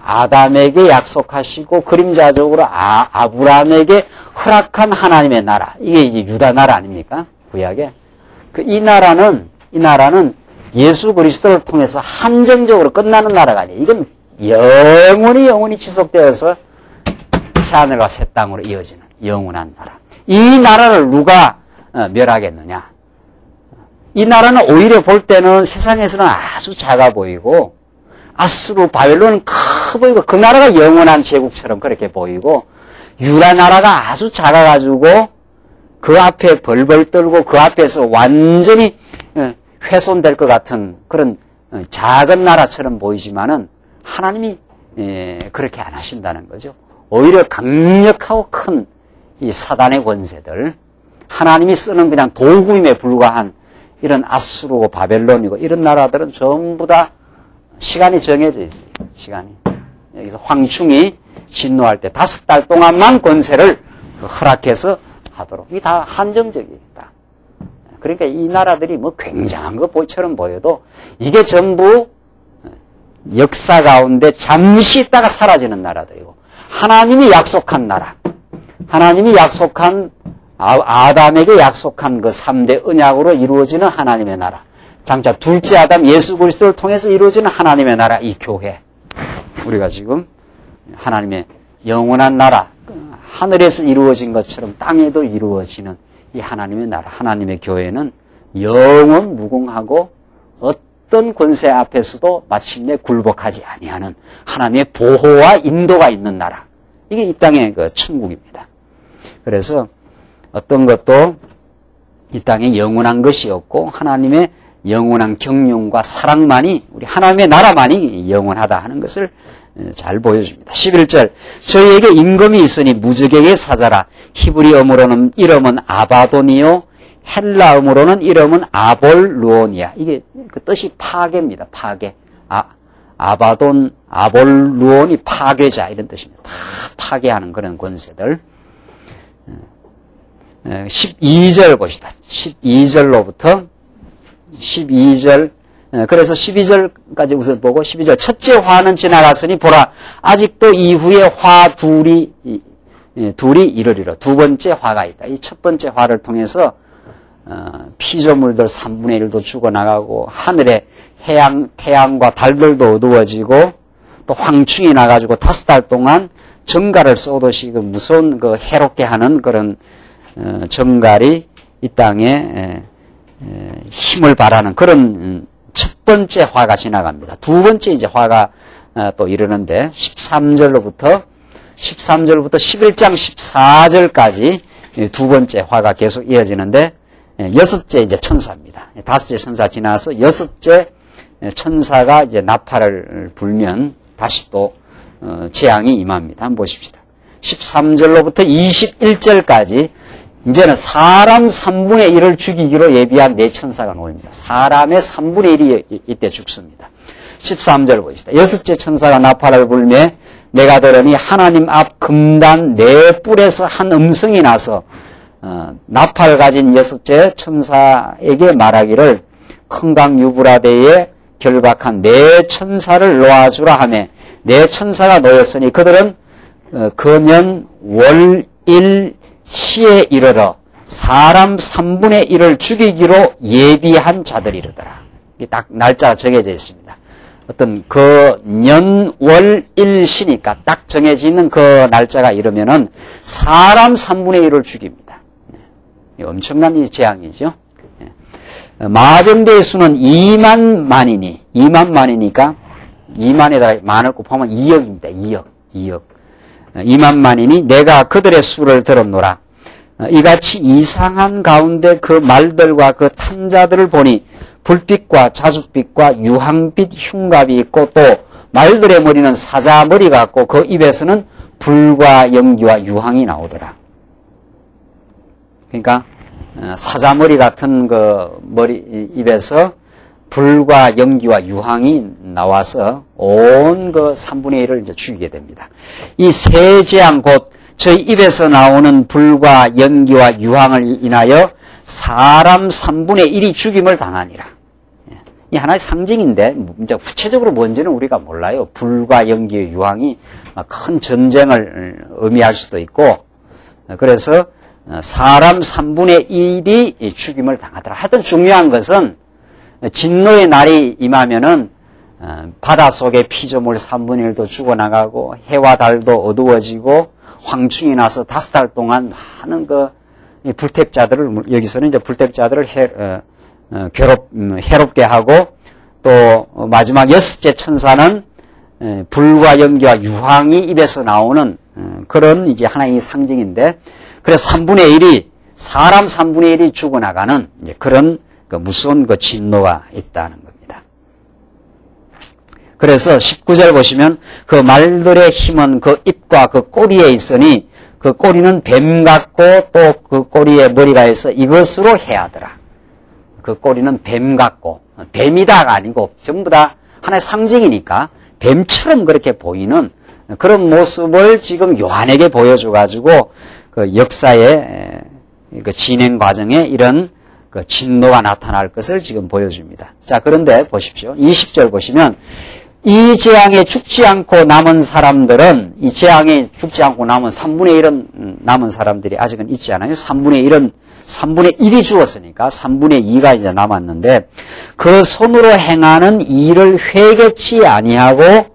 아담에게 약속하시고 그림자적으로 아브라함에게 허락한 하나님의 나라, 이게 이제 유다 나라 아닙니까? 구약에. 이 나라는 예수 그리스도를 통해서 한정적으로 끝나는 나라가 아니에요. 이건 영원히 지속되어서 새하늘과 새 땅으로 이어지는 영원한 나라. 이 나라를 누가 멸하겠느냐? 이 나라는 오히려 볼 때는 세상에서는 아주 작아 보이고, 아수르, 바벨론은 커 보이고, 그 나라가 영원한 제국처럼 그렇게 보이고, 유다 나라가 아주 작아가지고 그 앞에 벌벌 떨고 그 앞에서 완전히 훼손될 것 같은 그런 작은 나라처럼 보이지만은 하나님이 그렇게 안 하신다는 거죠. 오히려 강력하고 큰 이 사단의 권세들, 하나님이 쓰는 그냥 도구임에 불과한 이런 아수르고 바벨론이고 이런 나라들은 전부 다 시간이 정해져 있어요. 시간이. 여기서 황충이 진노할 때 5달 동안만 권세를 허락해서 하도록. 이게 다 한정적이다. 그러니까 이 나라들이 뭐 굉장한 것처럼 보여도 이게 전부 역사 가운데 잠시 있다가 사라지는 나라들이고, 하나님이 약속한 나라, 하나님이 약속한, 아담에게 약속한 그 3대 언약으로 이루어지는 하나님의 나라, 장차 둘째 아담 예수 그리스도를 통해서 이루어지는 하나님의 나라, 이 교회. 우리가 지금 하나님의 영원한 나라, 하늘에서 이루어진 것처럼 땅에도 이루어지는 이 하나님의 나라, 하나님의 교회는 영원 무궁하고 어떤 권세 앞에서도 마침내 굴복하지 아니하는 하나님의 보호와 인도가 있는 나라. 이게 이 땅의 그 천국입니다. 그래서 어떤 것도 이 땅에 영원한 것이 없고 하나님의 영원한 경륜과 사랑만이, 우리 하나님의 나라만이 영원하다 하는 것을 잘 보여줍니다. 11절, 저희에게 임금이 있으니 무적에게 사자라. 히브리어로는 이름은 아바돈이요, 헬라어로는 이름은 아볼루온이야. 이게 그 뜻이 파괴입니다. 파괴. 아바돈, 아볼루온이 파괴자 이런 뜻입니다. 다 파괴하는 그런 권세들. 12절 봅시다. 12절로부터 12절, 그래서 12절까지 우선 보고 12절, 첫째 화는 지나갔으니 보라 아직도 이후에 화 둘이 이르리라. 두 번째 화가 있다. 이 첫 번째 화를 통해서 피조물들 3분의 1도 죽어나가고 하늘에 태양과 달들도 어두워지고 또 황충이 나가지고 5달 동안 정갈을 쏘듯이 그 무서운 그 해롭게 하는 그런 정갈이 이 땅에 힘을 발하는 그런 첫 번째 화가 지나갑니다. 두 번째 이제 화가 또 이르는데 13절로부터 11장 14절까지 두 번째 화가 계속 이어지는데 여섯째 이제 천사입니다. 다섯째 천사 지나서 여섯째 천사가 이제 나팔을 불면 다시 또 재앙이 임합니다. 한번 보십시다. 13절로부터 21절까지 이제는 사람 3분의 1을 죽이기로 예비한 네 천사가 놓입니다. 사람의 3분의 1이 이때 죽습니다. 13절 보십시다. 여섯째 천사가 나팔을 불매 내가 들으니 하나님 앞 금단 네 뿔에서 한 음성이 나서 나팔 가진 여섯째 천사에게 말하기를 큰 강 유브라데에 결박한 네 천사를 놓아주라 하매 네 천사가 놓였으니 그들은 금연 월일 시에 이르러 사람 3분의 1을 죽이기로 예비한 자들이르더라. 딱 날짜가 정해져 있습니다. 어떤 그 년월일시니까 딱 정해지는 그 날짜가 이르면은 사람 3분의 1을 죽입니다. 엄청난 이 재앙이죠. 마병대의 수는 2만 만이니 2만 만이니까 2만에다가 만을 곱하면 2억입니다. 2억. 2만 만이니 내가 그들의 수를 들었노라. 이같이 이상한 가운데 그 말들과 그 탄자들을 보니 불빛과 자줏빛과 유황빛 흉갑이 있고 또 말들의 머리는 사자머리 같고 그 입에서는 불과 연기와 유황이 나오더라. 그러니까 사자머리 같은 그 머리 입에서 불과 연기와 유황이 나와서 온 그 3분의 1을 이제 죽이게 됩니다. 이 세 재앙 곧 저희 입에서 나오는 불과 연기와 유황을 인하여 사람 3분의 1이 죽임을 당하니라. 이 하나의 상징인데 이제 구체적으로 뭔지는 우리가 몰라요. 불과 연기, 유황이 큰 전쟁을 의미할 수도 있고 그래서 사람 3분의 1이 죽임을 당하더라. 하여튼 중요한 것은 진노의 날이 임하면은 바다 속의 피조물 3분의 1도 죽어나가고 해와 달도 어두워지고 황충이 나서 5달 동안 많은 그 불택자들을 여기서는 이제 불택자들을 해롭게 하고 또 마지막 여섯째 천사는 불과 연기와 유황이 입에서 나오는 그런 이제 하나의 상징인데 그래서 3분의 1이 사람 3분의 1이 죽어나가는 이제 그런 그 무서운 그 진노가 있다는 겁니다. 그래서 19절 보시면 그 말들의 힘은 그 입과 그 꼬리에 있으니 그 꼬리는 뱀 같고 또 그 꼬리에 머리가 있어 이것으로 해하더라. 그 꼬리는 뱀 같고 뱀이다가 아니고 전부 다 하나의 상징이니까 뱀처럼 그렇게 보이는 그런 모습을 지금 요한에게 보여줘가지고 그 역사의 그 진행 과정에 이런 그 진노가 나타날 것을 지금 보여줍니다. 자, 그런데 보십시오. 20절 보시면 이 재앙에 죽지 않고 남은 사람들은 이 재앙에 죽지 않고 남은 3분의 1은 남은 사람들이 아직은 있지 않아요. 3분의 1이 죽었으니까 3분의 2가 이제 남았는데 그 손으로 행하는 일을 회개치 아니하고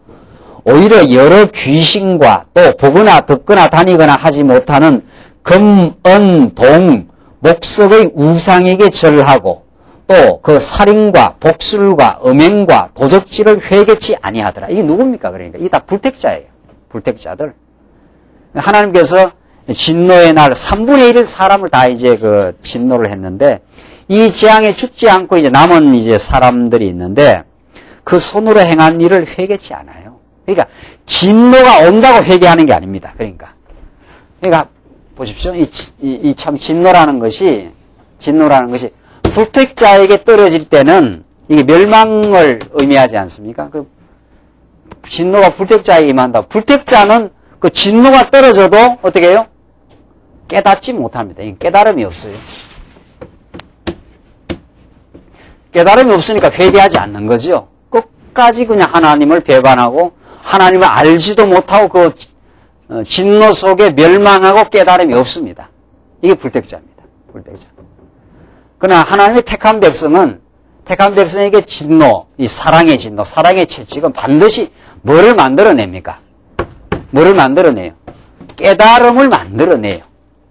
오히려 여러 귀신과 또 보거나 듣거나 다니거나 하지 못하는 금, 은, 동, 목석의 우상에게 절하고 또 그 살인과 복술과 음행과 도적질을 회개치 아니하더라. 이게 누굽니까? 그러니까 이게 다 불택자예요. 불택자들. 하나님께서 진노의 날 3분의 1 사람을 다 이제 그 진노를 했는데 이 재앙에 죽지 않고 이제 남은 이제 사람들이 있는데 그 손으로 행한 일을 회개치 않아요. 그러니까 진노가 온다고 회개하는 게 아닙니다. 그러니까 보십시오. 이 참 진노라는 것이 불택자에게 떨어질 때는 이게 멸망을 의미하지 않습니까? 그 진노가 불택자에게 임한다. 불택자는 그 진노가 떨어져도 어떻게 해요? 깨닫지 못합니다. 깨달음이 없어요. 깨달음이 없으니까 회개하지 않는 거죠. 끝까지 그냥 하나님을 배반하고 하나님을 알지도 못하고 그 진노 속에 멸망하고 깨달음이 없습니다. 이게 불택자입니다. 불택자. 그러나 하나님의 택한 백성에게 진노, 이 사랑의 진노, 사랑의 채찍은 반드시 뭐를 만들어냅니까? 뭐를 만들어내요? 깨달음을 만들어내요.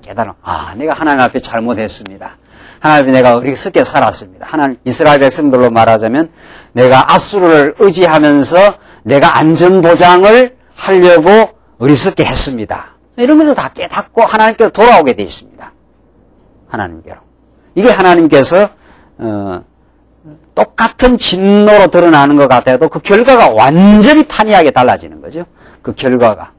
깨달음. 아, 내가 하나님 앞에 잘못했습니다. 하나님 앞에 내가 어리석게 살았습니다. 하나님, 이스라엘 백성들로 말하자면 내가 아수르를 의지하면서 내가 안전보장을 하려고 어리석게 했습니다. 이러면서 다 깨닫고 하나님께로 돌아오게 되어 있습니다. 하나님께로. 이게 하나님께서 똑같은 진노로 드러나는 것 같아도 그 결과가 완전히 판이하게 달라지는 거죠. 그 결과가.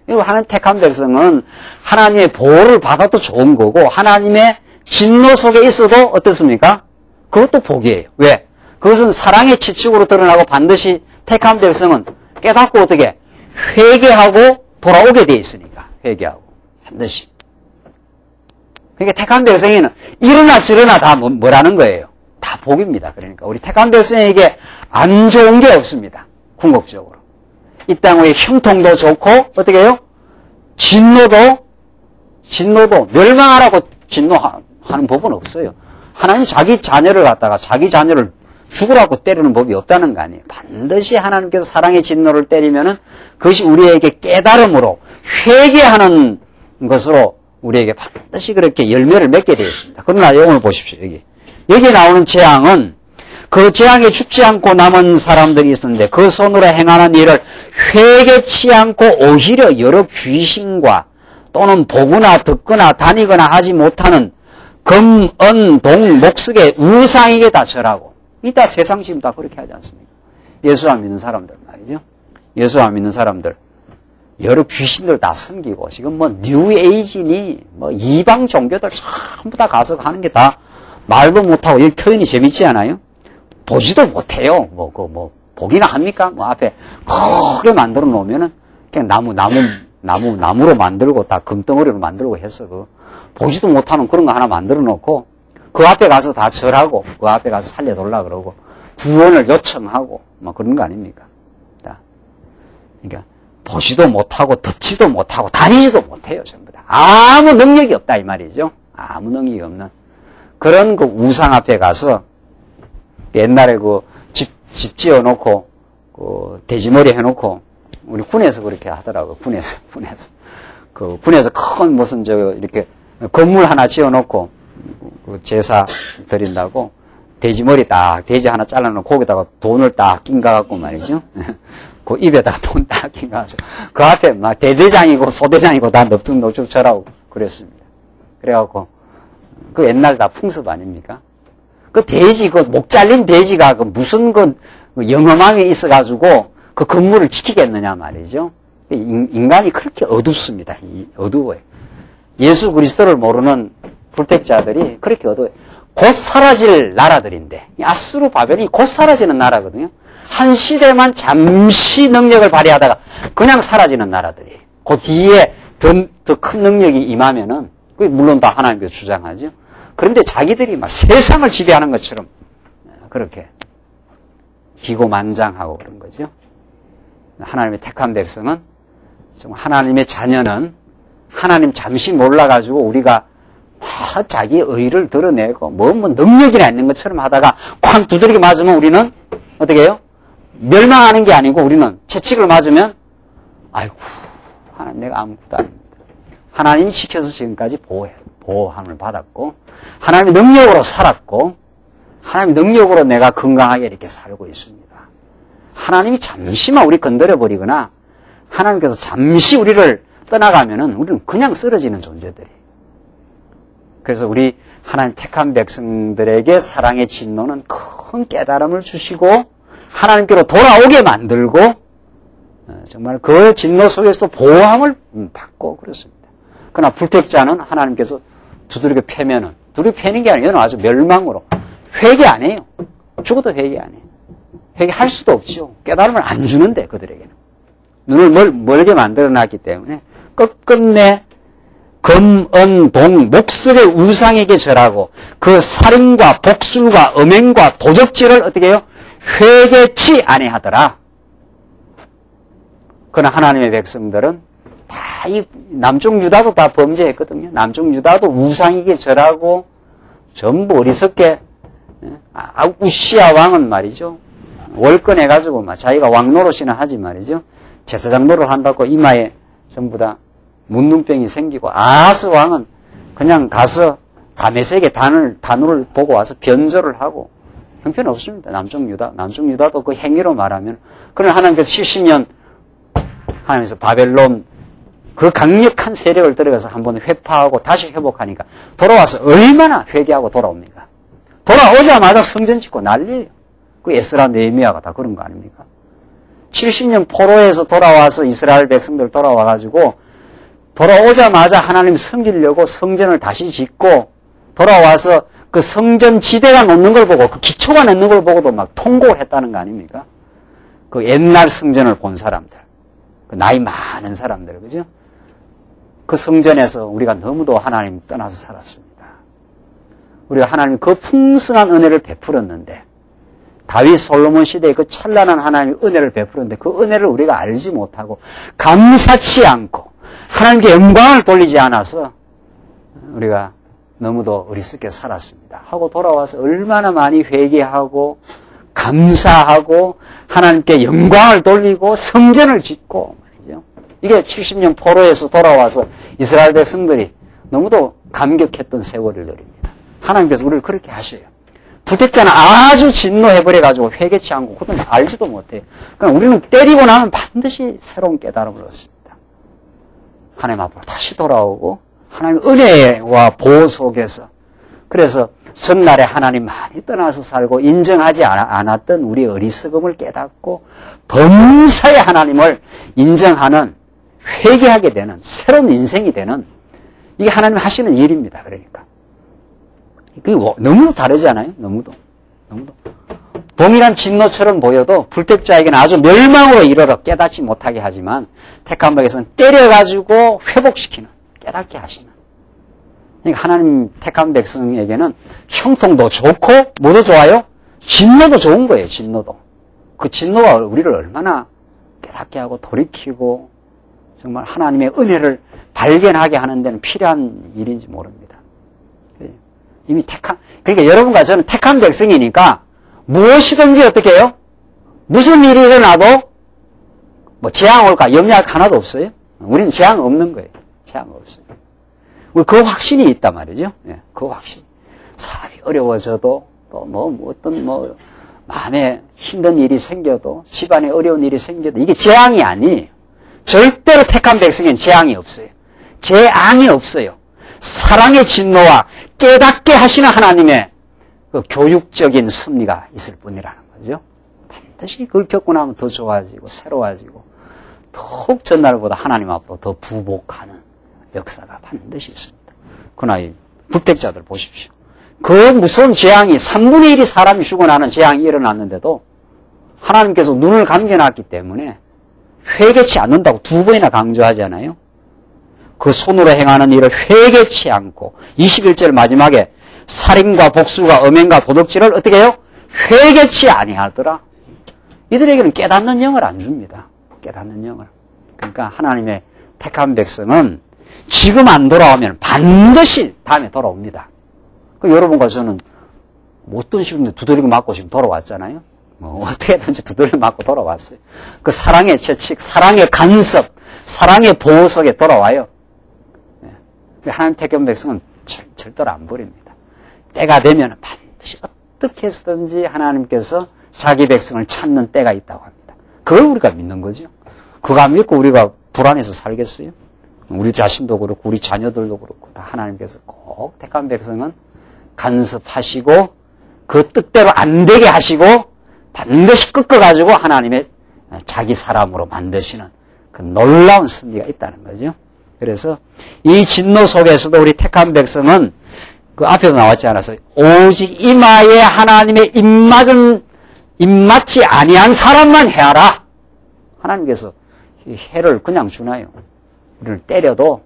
이거 하나님 택한 백성은 하나님의 보호를 받아도 좋은 거고 하나님의 진노 속에 있어도 어떻습니까? 그것도 복이에요. 왜? 그것은 사랑의 지축으로 드러나고 반드시 택한 백성은 깨닫고 어떻게 회개하고 돌아오게 돼 있으니까 회개하고 반드시. 그러니까 택한 백성에는 이러나 저러나 다 뭐라는 거예요? 다 복입니다. 그러니까 우리 택한 백성에게 안 좋은 게 없습니다. 궁극적으로. 이 땅의 형통도 좋고 어떻게 해요? 진노도 멸망하라고 진노하는 법은 없어요. 하나님 자기 자녀를 갖다가 자기 자녀를 죽으라고 때리는 법이 없다는 거 아니에요. 반드시 하나님께서 사랑의 진노를 때리면은 그것이 우리에게 깨달음으로 회개하는 것으로 우리에게 반드시 그렇게 열매를 맺게 되어 있습니다. 그러나 오늘 보십시오. 여기 나오는 재앙은 그 재앙에 죽지 않고 남은 사람들이 있었는데 그 손으로 행하는 일을 회개치 않고 오히려 여러 귀신과 또는 보거나 듣거나 다니거나 하지 못하는 금, 은, 동, 목석의 우상에게 다 절하고 이따 세상 지금 다 그렇게 하지 않습니까? 예수 안 믿는 사람들 말이죠. 예수 안 믿는 사람들 여러 귀신들 다 섬기고 지금 뭐 뉴에이지니 뭐 이방 종교들 전부 다 가서 하는 게 다 말도 못하고 이 표현이 재밌지 않아요? 보지도 못해요. 보기나 합니까? 앞에 크게 만들어 놓으면은 그냥 나무로 만들고 다 금덩어리로 만들고 해서 보지도 못하는 그런 거 하나 만들어 놓고 그 앞에 가서 다 절하고 그 앞에 가서 살려달라 그러고 구원을 요청하고 뭐 그런 거 아닙니까? 그러니까 보지도 못하고 듣지도 못하고 다니지도 못해요. 전부 다. 아무 능력이 없다 이 말이죠. 아무 능력이 없는 그런 그 우상 앞에 가서 옛날에 집 지어놓고 돼지머리 해놓고 우리 군에서 그렇게 하더라고요. 군에서 큰 무슨 이렇게 건물 하나 지어놓고 제사 드린다고 돼지머리 딱 돼지 하나 잘라놓고 거기다가 돈을 딱 낀가갖고 말이죠. 그 입에다가 돈 딱 낀가가지고 그 앞에 막 대대장이고 소대장이고 다 넙죽넙죽 절하고 그랬습니다. 그래갖고 그 옛날 다 풍습 아닙니까? 그 돼지 목 잘린 돼지가 무슨 영험함이 있어가지고 그 건물을 지키겠느냐 말이죠. 인간이 그렇게 어둡습니다. 어두워요. 예수 그리스도를 모르는 불택자들이 그렇게 어두워요. 곧 사라질 나라들인데 아수르 바벨이 곧 사라지는 나라거든요. 한 시대만 잠시 능력을 발휘하다가 그냥 사라지는 나라들이에요. 그 뒤에 더 큰 능력이 임하면은 물론 다 하나님께서 주장하죠. 그런데 자기들이 막 세상을 지배하는 것처럼 그렇게 기고만장하고 그런 거죠. 하나님의 택한 백성은 정말 하나님의 자녀는 하나님 잠시 몰라가지고 우리가 자기 의를 드러내고 뭐 능력이나 있는 것처럼 하다가 쾅 두드리게 맞으면 우리는 어떻게 해요? 멸망하는 게 아니고 우리는 채찍을 맞으면 아이고 하나님 내가 아무것도 아닙니다. 하나님이 지켜서 지금까지 보호함을 받았고 하나님의 능력으로 살았고 하나님의 능력으로 내가 건강하게 이렇게 살고 있습니다. 하나님이 잠시만 우리 건드려버리거나 하나님께서 잠시 우리를 떠나가면은 우리는 그냥 쓰러지는 존재들이에요. 그래서 우리 하나님 택한 백성들에게 사랑의 진노는 큰 깨달음을 주시고 하나님께로 돌아오게 만들고 정말 그 진노 속에서 보호함을 받고 그렇습니다. 그러나 불택자는 하나님께서 두드리게 패면은 두드리게 패는 게 아니에요. 아주 멸망으로 회개 안 해요. 죽어도 회개 안 해요. 회개할 수도 없죠. 깨달음을 안 주는데 그들에게는 눈을 멀게 만들어놨기 때문에 끝끝내 금, 은, 동, 목석의 우상에게 절하고 그 살인과 복술과 음행과 도적질을 어떻게 해요? 회개치 아니하더라. 그러나 하나님의 백성들은 다 이 남쪽 유다도 다 범죄했거든요. 남쪽 유다도 우상에게 절하고 전부 어리석게 우시아 왕은 말이죠. 월권해가지고 막 자기가 왕 노릇이나 하지 말이죠. 제사장 노릇 한다고 이마에 전부 다 문둥병이 생기고 아하스 왕은 그냥 가서 다메섹의 단을 보고 와서 변절을 하고 형편없습니다. 남쪽 유다도 그 행위로 말하면 그러나 하나님께서 70년 하나님께서 바벨론 그 강력한 세력을 들어가서 한번 회파하고 다시 회복하니까 돌아와서 얼마나 회개하고 돌아옵니까? 돌아오자마자 성전 짓고 난리예요. 그 에스라 느헤미야가 다 그런 거 아닙니까? 70년 포로에서 돌아와서 이스라엘 백성들 돌아와가지고 돌아오자마자 하나님 섬기려고 성전을 다시 짓고 돌아와서 그 성전 지대가 놓는 걸 보고 그 기초가 놓는 걸 보고도 막 통곡을 했다는 거 아닙니까? 그 옛날 성전을 본 사람들, 그 나이 많은 사람들, 그죠? 그 성전에서 우리가 너무도 하나님 떠나서 살았습니다. 우리가 하나님 그 풍성한 은혜를 베풀었는데 다윗 솔로몬 시대에 그 찬란한 하나님의 은혜를 베풀었는데 그 은혜를 우리가 알지 못하고 감사치 않고 하나님께 영광을 돌리지 않아서 우리가 너무도 어리석게 살았습니다. 하고 돌아와서 얼마나 많이 회개하고 감사하고 하나님께 영광을 돌리고 성전을 짓고 말이죠. 이게 70년 포로에서 돌아와서 이스라엘 백성들이 너무도 감격했던 세월들입니다. 하나님께서 우리를 그렇게 하셔요. 부택자는 아주 진노해버려가지고 회개치 않고 그건 알지도 못해요. 그러니까 우리는 때리고 나면 반드시 새로운 깨달음을 얻습니다. 하나님 앞으로 다시 돌아오고 하나님의 은혜와 보호 속에서 그래서 전날에 하나님 많이 떠나서 살고 인정하지 않았던 우리의 어리석음을 깨닫고 범사의 하나님을 인정하는 회개하게 되는 새로운 인생이 되는 이게 하나님 하시는 일입니다. 그러니까 그게 너무도 다르잖아요. 너무도 동일한 진노처럼 보여도 불택자에게는 아주 멸망으로 이르러 깨닫지 못하게 하지만 택한 백성은 때려가지고 회복시키는 깨닫게 하시는 그러니까 하나님 택한 백성에게는 형통도 좋고 뭐도 좋아요? 진노도 좋은 거예요. 진노도. 그 진노가 우리를 얼마나 깨닫게 하고 돌이키고 정말 하나님의 은혜를 발견하게 하는 데는 필요한 일인지 모릅니다. 이미 그러니까 여러분과 저는 택한 백성이니까 무엇이든지 어떻게 해요? 무슨 일이 일어나도 뭐 재앙 올까 염려할 하나도 없어요. 우리는 재앙 없는 거예요. 재앙 없어요. 우리 그 확신이 있단 말이죠. 예, 그 확신. 사람이 어려워져도 또 어떤 마음에 힘든 일이 생겨도 집안에 어려운 일이 생겨도 이게 재앙이 아니에요. 절대로 택한 백성에는 재앙이 없어요. 재앙이 없어요. 사랑의 진노와 깨닫게 하시는 하나님의 그 교육적인 섭리가 있을 뿐이라는 거죠. 반드시 그걸 겪고 나면 더 좋아지고 새로워지고 더욱 전날보다 하나님 앞으로 더 부복하는 역사가 반드시 있습니다. 그러나 이 불택자들 보십시오. 그 무서운 재앙이 3분의 1이 사람이 죽어나는 재앙이 일어났는데도 하나님께서 눈을 감겨놨기 때문에 회개치 않는다고 2번이나 강조하잖아요. 그 손으로 행하는 일을 회개치 않고 21절 마지막에 살인과 복수가 음행과 도둑질을 어떻게 해요? 회개치 아니하더라. 이들에게는 깨닫는 영을 안 줍니다. 깨닫는 영을. 그러니까 하나님의 택한 백성은 지금 안 돌아오면 반드시 다음에 돌아옵니다. 여러분과 저는 어떤 식으로 두드리고 맞고 지금 돌아왔잖아요. 어떻게든지 두드리고 맞고 돌아왔어요. 그 사랑의 채찍, 사랑의 간섭, 사랑의 보호 속에 돌아와요. 하나님 택한 백성은 절대로 안 버립니다. 때가 되면 반드시 어떻게 해서든지 하나님께서 자기 백성을 찾는 때가 있다고 합니다. 그걸 우리가 믿는 거죠. 그거 안 믿고 우리가 불안해서 살겠어요? 우리 자신도 그렇고 우리 자녀들도 그렇고 다 하나님께서 꼭 택한 백성은 간섭하시고 그 뜻대로 안 되게 하시고 반드시 꺾어가지고 하나님의 자기 사람으로 만드시는 그 놀라운 섭리가 있다는 거죠. 그래서 이 진노 속에서도 우리 택한 백성은 그 앞에도 나왔지 않아서 오직 이마에 하나님의 입맞지 아니한 사람만 해하라. 하나님께서 이 해를 그냥 주나요? 우리를 때려도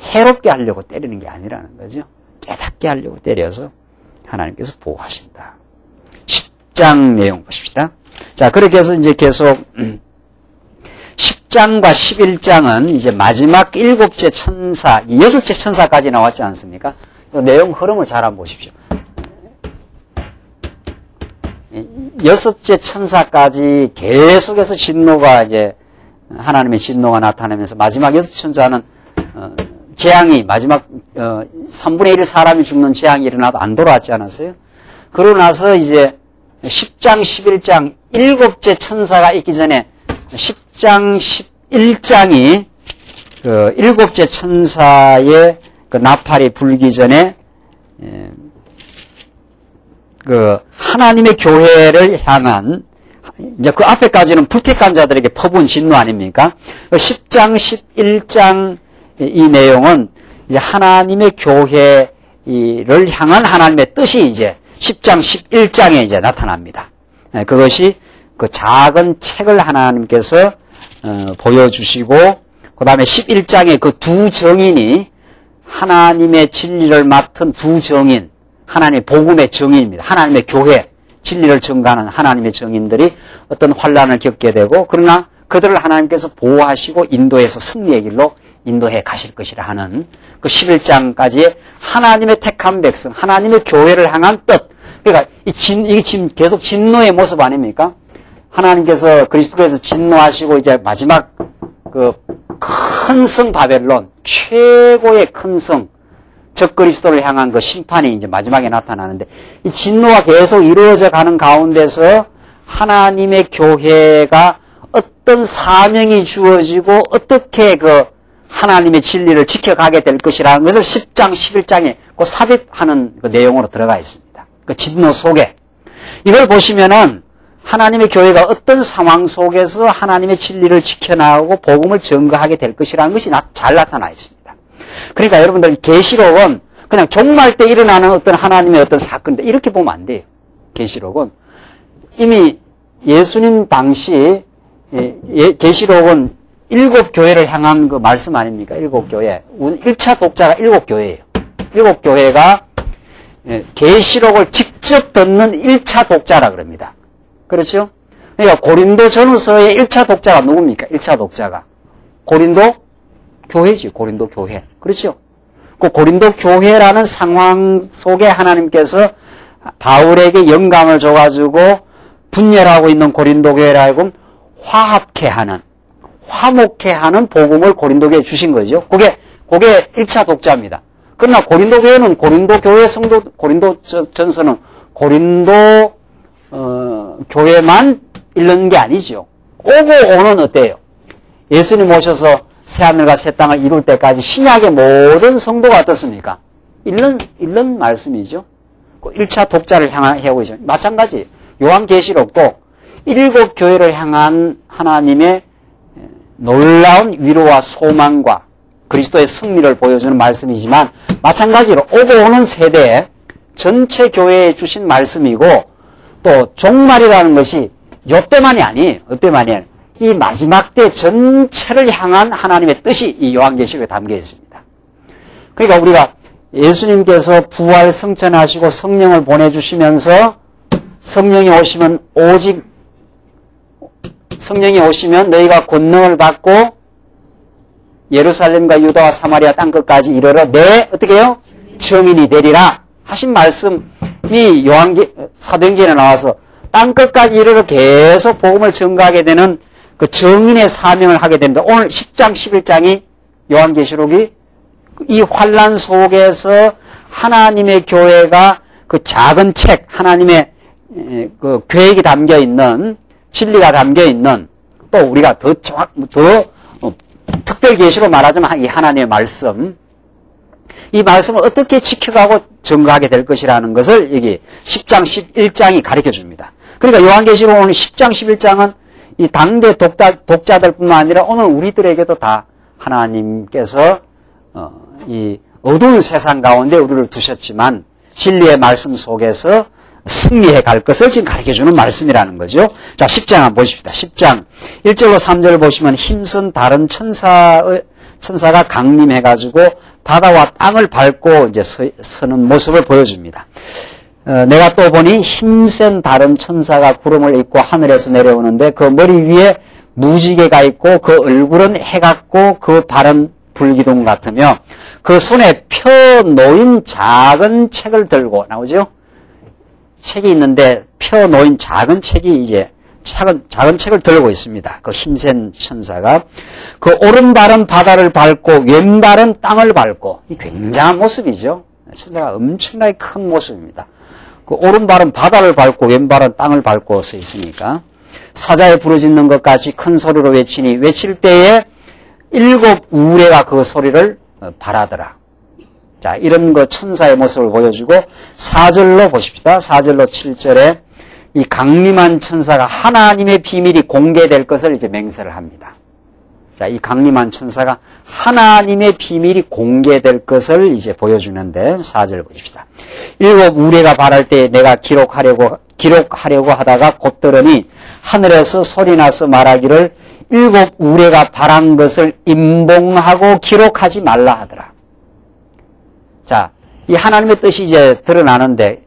해롭게 하려고 때리는 게 아니라는 거죠. 깨닫게 하려고 때려서 하나님께서 보호하신다. 10장 내용 보십시다. 자, 그렇게 해서 이제 계속 10장과 11장은 이제 마지막 7째 천사, 6째 천사까지 나왔지 않습니까? 내용 흐름을 잘 한번 보십시오. 6째 천사까지 계속해서 진노가 이제 하나님의 진노가 나타나면서 마지막 6째 천사는 재앙이 마지막 3분의 1의 사람이 죽는 재앙이 일어나도 안 돌아왔지 않았어요? 그러고 나서 이제 10장, 11장 7째 천사가 있기 전에 10장, 11장이 그 일곱째 천사의 그 나팔이 불기 전에 그 하나님의 교회를 향한 이제 그 앞에까지는 불택한 자들에게 퍼부은 진노 아닙니까? 10장, 11장 이 내용은 이제 하나님의 교회를 향한 하나님의 뜻이 이제 10장, 11장에 이제 나타납니다. 그것이 그 작은 책을 하나님께서 보여주시고 그 다음에 11장에 그 두 정인이 하나님의 진리를 맡은 두 정인, 하나님의 복음의 정인입니다. 하나님의 교회, 진리를 증거하는 하나님의 정인들이 어떤 환난을 겪게 되고 그러나 그들을 하나님께서 보호하시고 인도해서 승리의 길로 인도해 가실 것이라 하는 그 11장까지의 하나님의 택한 백성, 하나님의 교회를 향한 뜻. 그러니까 이게 지금 계속 진노의 모습 아닙니까? 하나님께서 그리스도께서 진노하시고 이제 마지막 그 큰 성 바벨론, 최고의 큰 성, 적 그리스도를 향한 그 심판이 이제 마지막에 나타나는데 이 진노가 계속 이루어져 가는 가운데서 하나님의 교회가 어떤 사명이 주어지고 어떻게 그 하나님의 진리를 지켜가게 될 것이라는 것을 10장, 11장에 그 삽입하는 그 내용으로 들어가 있습니다. 그 진노 속에. 이걸 보시면은 하나님의 교회가 어떤 상황 속에서 하나님의 진리를 지켜나가고 복음을 증거하게 될 것이라는 것이 잘 나타나 있습니다. 그러니까 여러분들 계시록은 그냥 종말 때 일어나는 어떤 하나님의 어떤 사건인데 이렇게 보면 안 돼요. 계시록은 이미 예수님 당시 계시록은 7교회를 향한 그 말씀 아닙니까? 7교회. 1차 독자가 7교회예요. 7교회가 계시록을 직접 듣는 1차 독자라 그럽니다. 그렇죠? 그러니까 고린도 전후서의 1차 독자가 누굽니까? 1차 독자가. 고린도 교회지, 고린도 교회. 그렇죠? 그 고린도 교회라는 상황 속에 하나님께서 바울에게 영감을 줘가지고 분열하고 있는 고린도 교회를 하여금 화합케 하는, 화목케 하는 복음을 고린도 교회에 주신 거죠. 그게 1차 독자입니다. 그러나 고린도 교회는 고린도 교회 성도, 고린도 전서는 고린도 교회만 읽는 게 아니죠. 오고 오는 어때요? 예수님 오셔서 새하늘과 새 땅을 이룰 때까지 신약의 모든 성도가 어떻습니까? 읽는 말씀이죠. 1차 독자를 향하고 있죠. 마찬가지 요한계시록도 7교회를 향한 하나님의 놀라운 위로와 소망과 그리스도의 승리를 보여주는 말씀이지만 마찬가지로 오고 오는 세대에 전체 교회에 주신 말씀이고 또 종말이라는 것이 요때만이 아니에요. 요때만이 아니에요. 이 마지막 때 전체를 향한 하나님의 뜻이 이 요한계시록에 담겨 있습니다. 그러니까 우리가 예수님께서 부활 승천하시고 성령을 보내주시면서 성령이 오시면 너희가 권능을 받고 예루살렘과 유다와 사마리아 땅끝까지 이르러 어떻게 해요? 증인이 되리라 하신 말씀이 사도행전에 나와서 땅끝까지 이르러 계속 복음을 증거하게 되는 그 증인의 사명을 하게 됩니다. 오늘 10장, 11장이 요한계시록이 이 환난 속에서 하나님의 교회가 그 작은 책, 하나님의 그 계획이 담겨 있는, 진리가 담겨 있는, 또 우리가 더 특별 계시로 말하자면 이 하나님의 말씀, 이 말씀을 어떻게 지켜가고 증거하게 될 것이라는 것을 여기 10장, 11장이 가르쳐 줍니다. 그러니까 요한계시록 오늘 10장, 11장은 이 당대 독자들뿐만 아니라 오늘 우리들에게도 다 하나님께서 이 어두운 세상 가운데 우리를 두셨지만 진리의 말씀 속에서 승리해 갈 것을 지금 가르쳐주는 말씀이라는 거죠. 자, 10장 한번 보십시다. 10장 1절로 3절을 보시면 힘쓴 다른 천사가 강림해가지고 바다와 땅을 밟고 이제 서는 모습을 보여줍니다. 내가 또 보니 힘센 다른 천사가 구름을 입고 하늘에서 내려오는데 그 머리 위에 무지개가 있고 그 얼굴은 해 같고 그 발은 불기둥 같으며 그 손에 펴 놓인 작은 책을 들고 나오죠. 책이 있는데 펴 놓인 작은 책이 이제 작은 책을 들고 있습니다. 그 힘센 천사가 그 오른발은 바다를 밟고 왼발은 땅을 밟고 이 굉장한 모습이죠. 천사가 엄청나게 큰 모습입니다. 그 오른발은 바다를 밟고 왼발은 땅을 밟고 서 있으니까 사자에 부르짖는 것 같이 큰 소리로 외치니 외칠 때에 일곱 우레가 그 소리를 바라더라. 자, 이런 거 천사의 모습을 보여주고 4절로 보십시다. 4절로 7절에 이 강림한 천사가 하나님의 비밀이 공개될 것을 이제 맹세를 합니다. 자, 이 강림한 천사가 하나님의 비밀이 공개될 것을 이제 보여주는데 4절 보십시다. 일곱 우레가 바랄 때 내가 기록하려고 하다가 곧 들으니 하늘에서 소리나서 말하기를 일곱 우레가 바란 것을 임봉하고 기록하지 말라 하더라. 자, 이 하나님의 뜻이 이제 드러나는데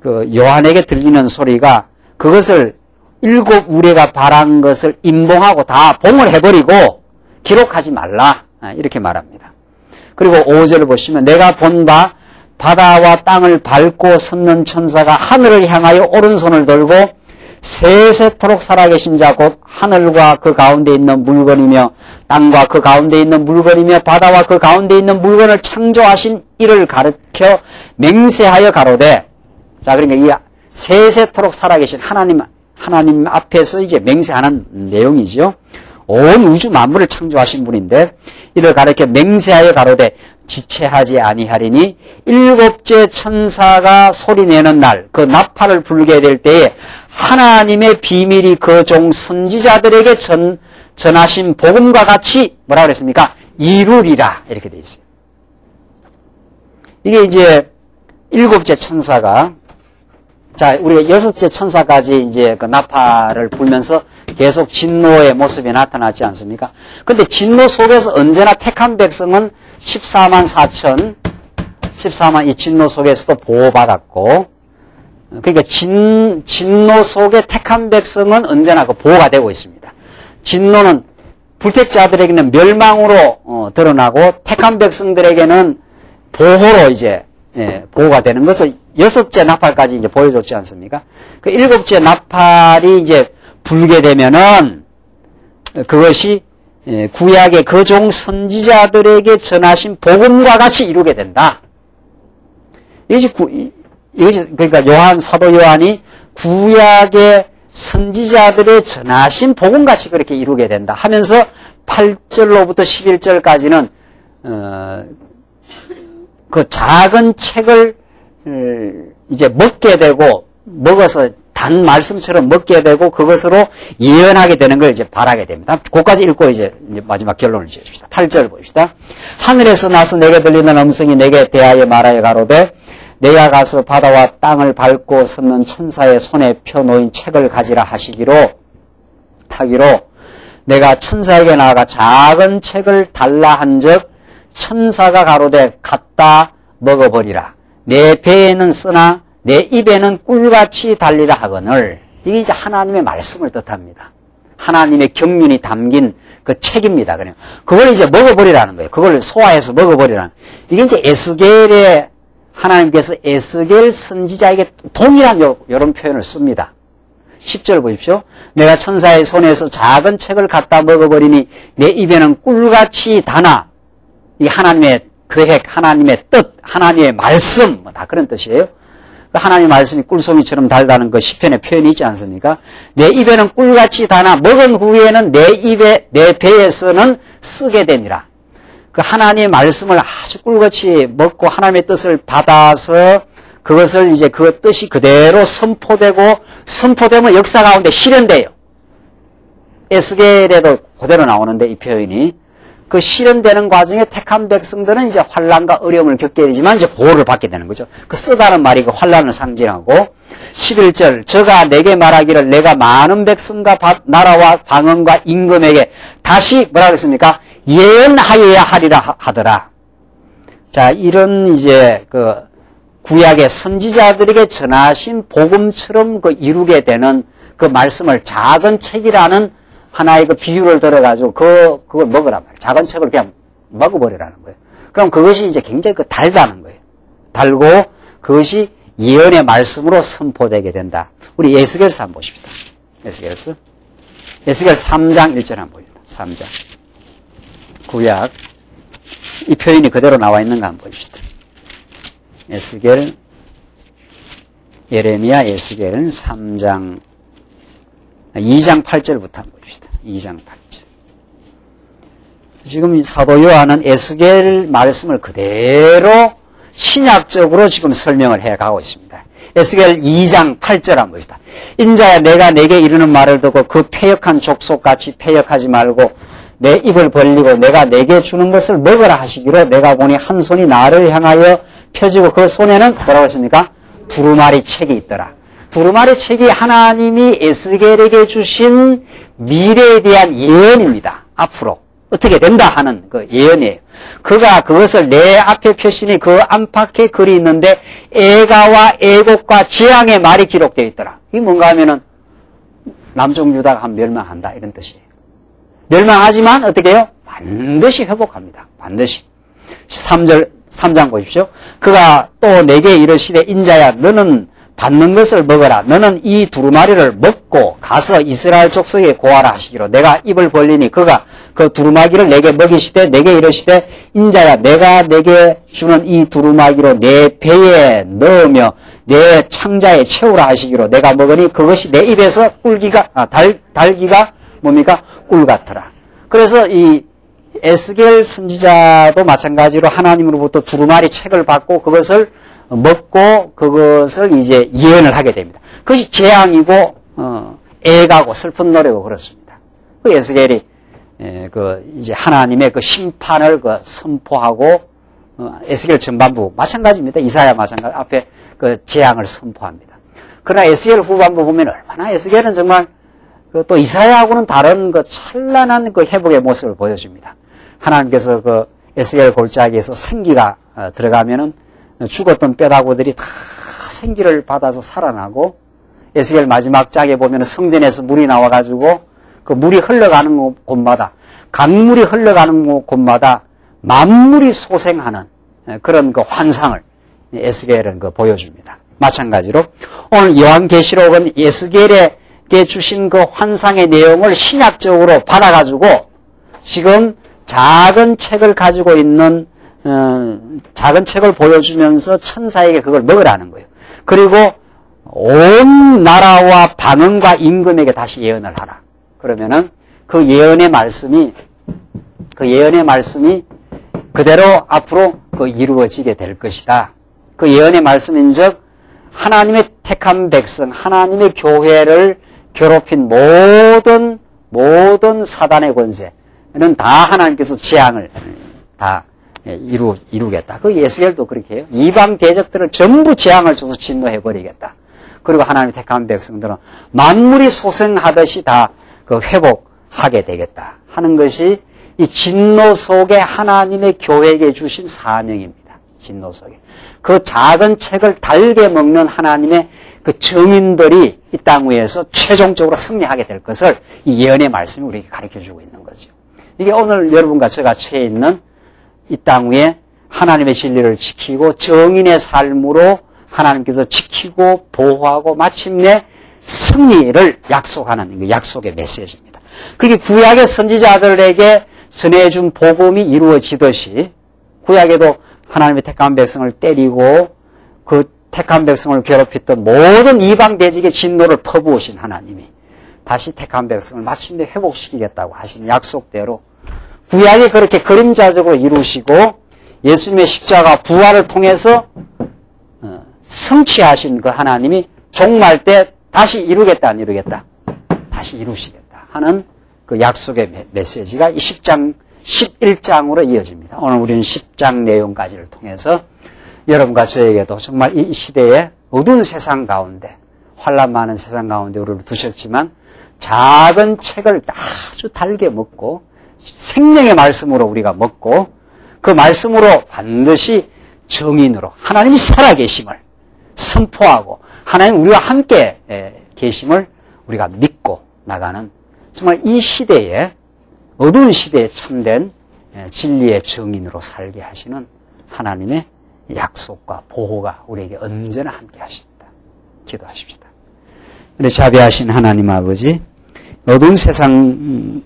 그 요한에게 들리는 소리가 그것을 일곱 우레가 바란 것을 임봉하고 다 봉을 해버리고 기록하지 말라 이렇게 말합니다. 그리고 5절을 보시면 내가 본 바 바다와 땅을 밟고 섰는 천사가 하늘을 향하여 오른손을 들고 세세토록 살아계신 자 곧 하늘과 그 가운데 있는 물건이며 땅과 그 가운데 있는 물건이며 바다와 그 가운데 있는 물건을 창조하신 이를 가르쳐 맹세하여 가로되, 자, 그러니까 이 세세토록 살아계신 하나님 앞에서 이제 맹세하는 내용이죠. 온 우주 만물을 창조하신 분인데 이를 가르쳐 맹세하여 가로되 지체하지 아니하리니 일곱째 천사가 소리내는 날 그 나팔을 불게 될 때에 하나님의 비밀이 그 종 선지자들에게 전하신 복음과 같이 뭐라 그랬습니까? 이루리라 이렇게 돼 있어요. 이게 이제 일곱째 천사가, 자, 우리가 여섯째 천사까지 이제 그 나팔을 불면서 계속 진노의 모습이 나타나지 않습니까? 근데 진노 속에서 언제나 택한 백성은 14만 4천, 14만 이 진노 속에서도 보호받았고, 그러니까 진노 속에 택한 백성은 언제나 그 보호가 되고 있습니다. 진노는 불택자들에게는 멸망으로 드러나고 택한 백성들에게는 보호로 이제 보호가 되는 것을 여섯째 나팔까지 이제 보여줬지 않습니까? 그 일곱째 나팔이 이제 불게 되면은 그것이 구약의 그 종 선지자들에게 전하신 복음과 같이 이루게 된다. 이것이 그러니까 사도 요한이 구약의 선지자들의 전하신 복음같이 그렇게 이루게 된다 하면서 8절로부터 11절까지는 그 작은 책을 이제 먹게 되고 먹어서 단 말씀처럼 먹게 되고 그것으로 예언하게 되는 걸 이제 바라게 됩니다. 그것까지 읽고 이제 마지막 결론을 지어줍시다. 8절 봅시다. 하늘에서 나서 내게 들리는 음성이 내게 대하여 말하여 가로되 내가 가서 바다와 땅을 밟고 섰는 천사의 손에 펴놓인 책을 가지라 하기로 내가 천사에게 나아가 작은 책을 달라 한즉 천사가 가로되 갖다 먹어버리라. 내 배에는 쓰나 내 입에는 꿀같이 달리라 하거늘. 이게 이제 하나님의 말씀을 뜻합니다. 하나님의 경륜이 담긴 그 책입니다. 그냥 그걸 이제 먹어버리라는 거예요. 그걸 소화해서 먹어버리라는. 이게 이제 에스겔의 하나님께서 에스겔 선지자에게 동일한 이런 표현을 씁니다. 10절 보십시오. 내가 천사의 손에서 작은 책을 갖다 먹어버리니 내 입에는 꿀같이 다나. 이 하나님의 계획, 하나님의 뜻, 하나님의 말씀, 다 그런 뜻이에요. 하나님의 말씀이 꿀송이처럼 달다는 그 시편의 표현이 있지 않습니까? 내 입에는 꿀같이 다나 먹은 후에는 내 배에서는 쓰게 되니라. 그 하나님의 말씀을 아주 꿀같이 먹고 하나님의 뜻을 받아서 그것을 이제 그 뜻이 그대로 선포되면 역사 가운데 실현돼요. 에스겔에도 그대로 나오는데 이 표현이 그 실현되는 과정에 택한 백성들은 이제 환난과 어려움을 겪게 되지만 이제 보호를 받게 되는 거죠. 그 쓰다는 말이 그 환난을 상징하고 11절 저가 내게 말하기를 내가 많은 백성과 나라와 방언과 임금에게 다시 뭐라 그랬습니까? 예언하여야 하리라 하더라. 자, 이런 이제 그 구약의 선지자들에게 전하신 복음처럼 그 이루게 되는 그 말씀을 작은 책이라는 하나의 그 비유를 들어가지고 그걸 먹으란 말이에요. 작은 책을 그냥 먹어버리라는 거예요. 그럼 그것이 이제 굉장히 그 달다는 거예요. 달고 그것이 예언의 말씀으로 선포되게 된다. 우리 에스겔서 한번 보십시다. 에스겔 3장 1절 한번 보십시다. 3장. 구약. 이 표현이 그대로 나와 있는가 한번 보십시다. 에스겔, 예레미야, 에스겔은 3장, 2장 8절부터 한번 봅시다. 2장 8절. 지금 사도 요한은 에스겔 말씀을 그대로 신약적으로 지금 설명을 해가고 있습니다. 에스겔 2장 8절 한번 봅시다. 인자야 내가 내게 이르는 말을 듣고 그 패역한 족속같이 패역하지 말고 내 입을 벌리고 내가 내게 주는 것을 먹으라 하시기로 내가 보니 한 손이 나를 향하여 펴지고 그 손에는 뭐라고 했습니까? 두루마리 책이 있더라. 두루마리 책이 하나님이 에스겔에게 주신 미래에 대한 예언입니다. 앞으로 어떻게 된다 하는 그 예언이에요. 그가 그것을 내 앞에 펴시니 그 안팎에 글이 있는데 애가와 애곡과 재앙의 말이 기록되어 있더라. 이게 뭔가 하면은 남쪽 유다가 한 멸망한다 이런 뜻이에요. 멸망하지만 어떻게 해요? 반드시 회복합니다. 반드시. 3장 보십시오. 그가 또 내게 이르시되 인자야 너는 받는 것을 먹어라. 너는 이 두루마리를 먹고 가서 이스라엘 족속에 고하라 하시기로 내가 입을 벌리니 그가 그 두루마기를 내게 먹이시되 내게 이르시되 인자야 내가 내게 주는 이 두루마기로 내 배에 넣으며 내 창자에 채우라 하시기로 내가 먹으니 그것이 내 입에서 달기가 뭡니까? 꿀 같더라. 그래서 이 에스겔 선지자도 마찬가지로 하나님으로부터 두루마리 책을 받고 그것을 먹고 그것을 이제 예언을 하게 됩니다. 그것이 재앙이고 애가고 슬픈 노래고 그렇습니다. 그 에스겔이 이제 하나님의 그 심판을 선포하고 에스겔 전반부 마찬가지입니다. 이사야 마찬가지 앞에 그 재앙을 선포합니다. 그러나 에스겔 후반부 보면 얼마나 에스겔은 정말 또 이사야하고는 다른 그 찬란한 그 회복의 모습을 보여줍니다. 하나님께서 그 에스겔 골짜기에서 생기가 들어가면은 죽었던 뼈다구들이 다 생기를 받아서 살아나고 에스겔 마지막 장에 보면 성전에서 물이 나와가지고 그 물이 흘러가는 곳마다 강물이 흘러가는 곳마다 만물이 소생하는 그런 그 환상을 에스겔은 보여줍니다. 마찬가지로 오늘 요한계시록은 에스겔에게 주신 그 환상의 내용을 신약적으로 받아가지고 지금 작은 책을 가지고 있는 작은 책을 보여주면서 천사에게 그걸 먹으라는 거예요. 그리고 온 나라와 방언과 임금에게 다시 예언을 하라. 그러면은 그 예언의 말씀이 그대로 앞으로 이루어지게 될 것이다. 그 예언의 말씀인즉 하나님의 택한 백성, 하나님의 교회를 괴롭힌 모든 사단의 권세는 다 하나님께서 재앙을 다 이루겠다. 그 에스겔도 그렇게 해요. 이방 대적들을 전부 재앙을 줘서 진노해버리겠다. 그리고 하나님의 택한 백성들은 만물이 소생하듯이 다 회복하게 되겠다 하는 것이 이 진노 속에 하나님의 교회에게 주신 사명입니다. 진노 속에. 그 작은 책을 달게 먹는 하나님의 그 증인들이 이 땅 위에서 최종적으로 승리하게 될 것을 이 예언의 말씀이 우리에게 가르쳐주고 있는 거죠. 이게 오늘 여러분과 제가 처해 있는 이 땅 위에 하나님의 진리를 지키고 정인의 삶으로 하나님께서 지키고 보호하고 마침내 승리를 약속하는 약속의 메시지입니다. 그게 구약의 선지자들에게 전해준 복음이 이루어지듯이 구약에도 하나님의 택한 백성을 때리고 그 택한 백성을 괴롭혔던 모든 이방 대적의 진노를 퍼부으신 하나님이 다시 택한 백성을 마침내 회복시키겠다고 하시는 약속대로 구약이 그렇게 그림자적으로 이루시고 예수님의 십자가 부활을 통해서 성취하신 그 하나님이 종말 때 다시 이루겠다 안 이루겠다? 다시 이루시겠다 하는 그 약속의 메시지가 이 10장, 11장으로 이어집니다. 오늘 우리는 10장 내용까지를 통해서 여러분과 저에게도 정말 이 시대의 어두운 세상 가운데 환난 많은 세상 가운데 우리를 두셨지만 작은 책을 아주 달게 먹고 생명의 말씀으로 우리가 먹고 그 말씀으로 반드시 정인으로 하나님이 살아계심을 선포하고 하나님 우리와 함께 계심을 우리가 믿고 나가는 정말 이 시대에 어두운 시대에 참된 진리의 정인으로 살게 하시는 하나님의 약속과 보호가 우리에게 언제나 함께 하십니다. 기도하십시다. 우리 자비하신 하나님 아버지, 어두운 세상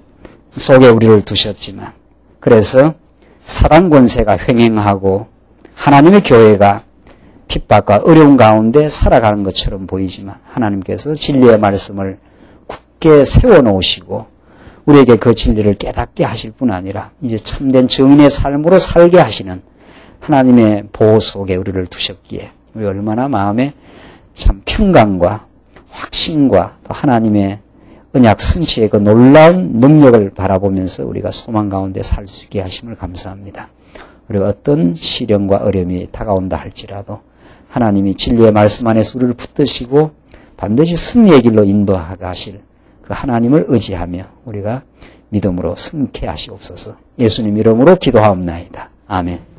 속에 우리를 두셨지만 그래서 사단 권세가 횡행하고 하나님의 교회가 핍박과 어려운 가운데 살아가는 것처럼 보이지만 하나님께서 진리의 말씀을 굳게 세워놓으시고 우리에게 그 진리를 깨닫게 하실 뿐 아니라 이제 참된 증인의 삶으로 살게 하시는 하나님의 보호 속에 우리를 두셨기에 우리 얼마나 마음에 참 평강과 확신과 또 하나님의 언약 성취의 그 놀라운 능력을 바라보면서 우리가 소망 가운데 살 수 있게 하심을 감사합니다. 우리가 어떤 시련과 어려움이 다가온다 할지라도 하나님이 진리의 말씀 안에서 우리를 붙드시고 반드시 승리의 길로 인도하가실 그 하나님을 의지하며 우리가 믿음으로 승케 하시옵소서. 예수님 이름으로 기도하옵나이다. 아멘.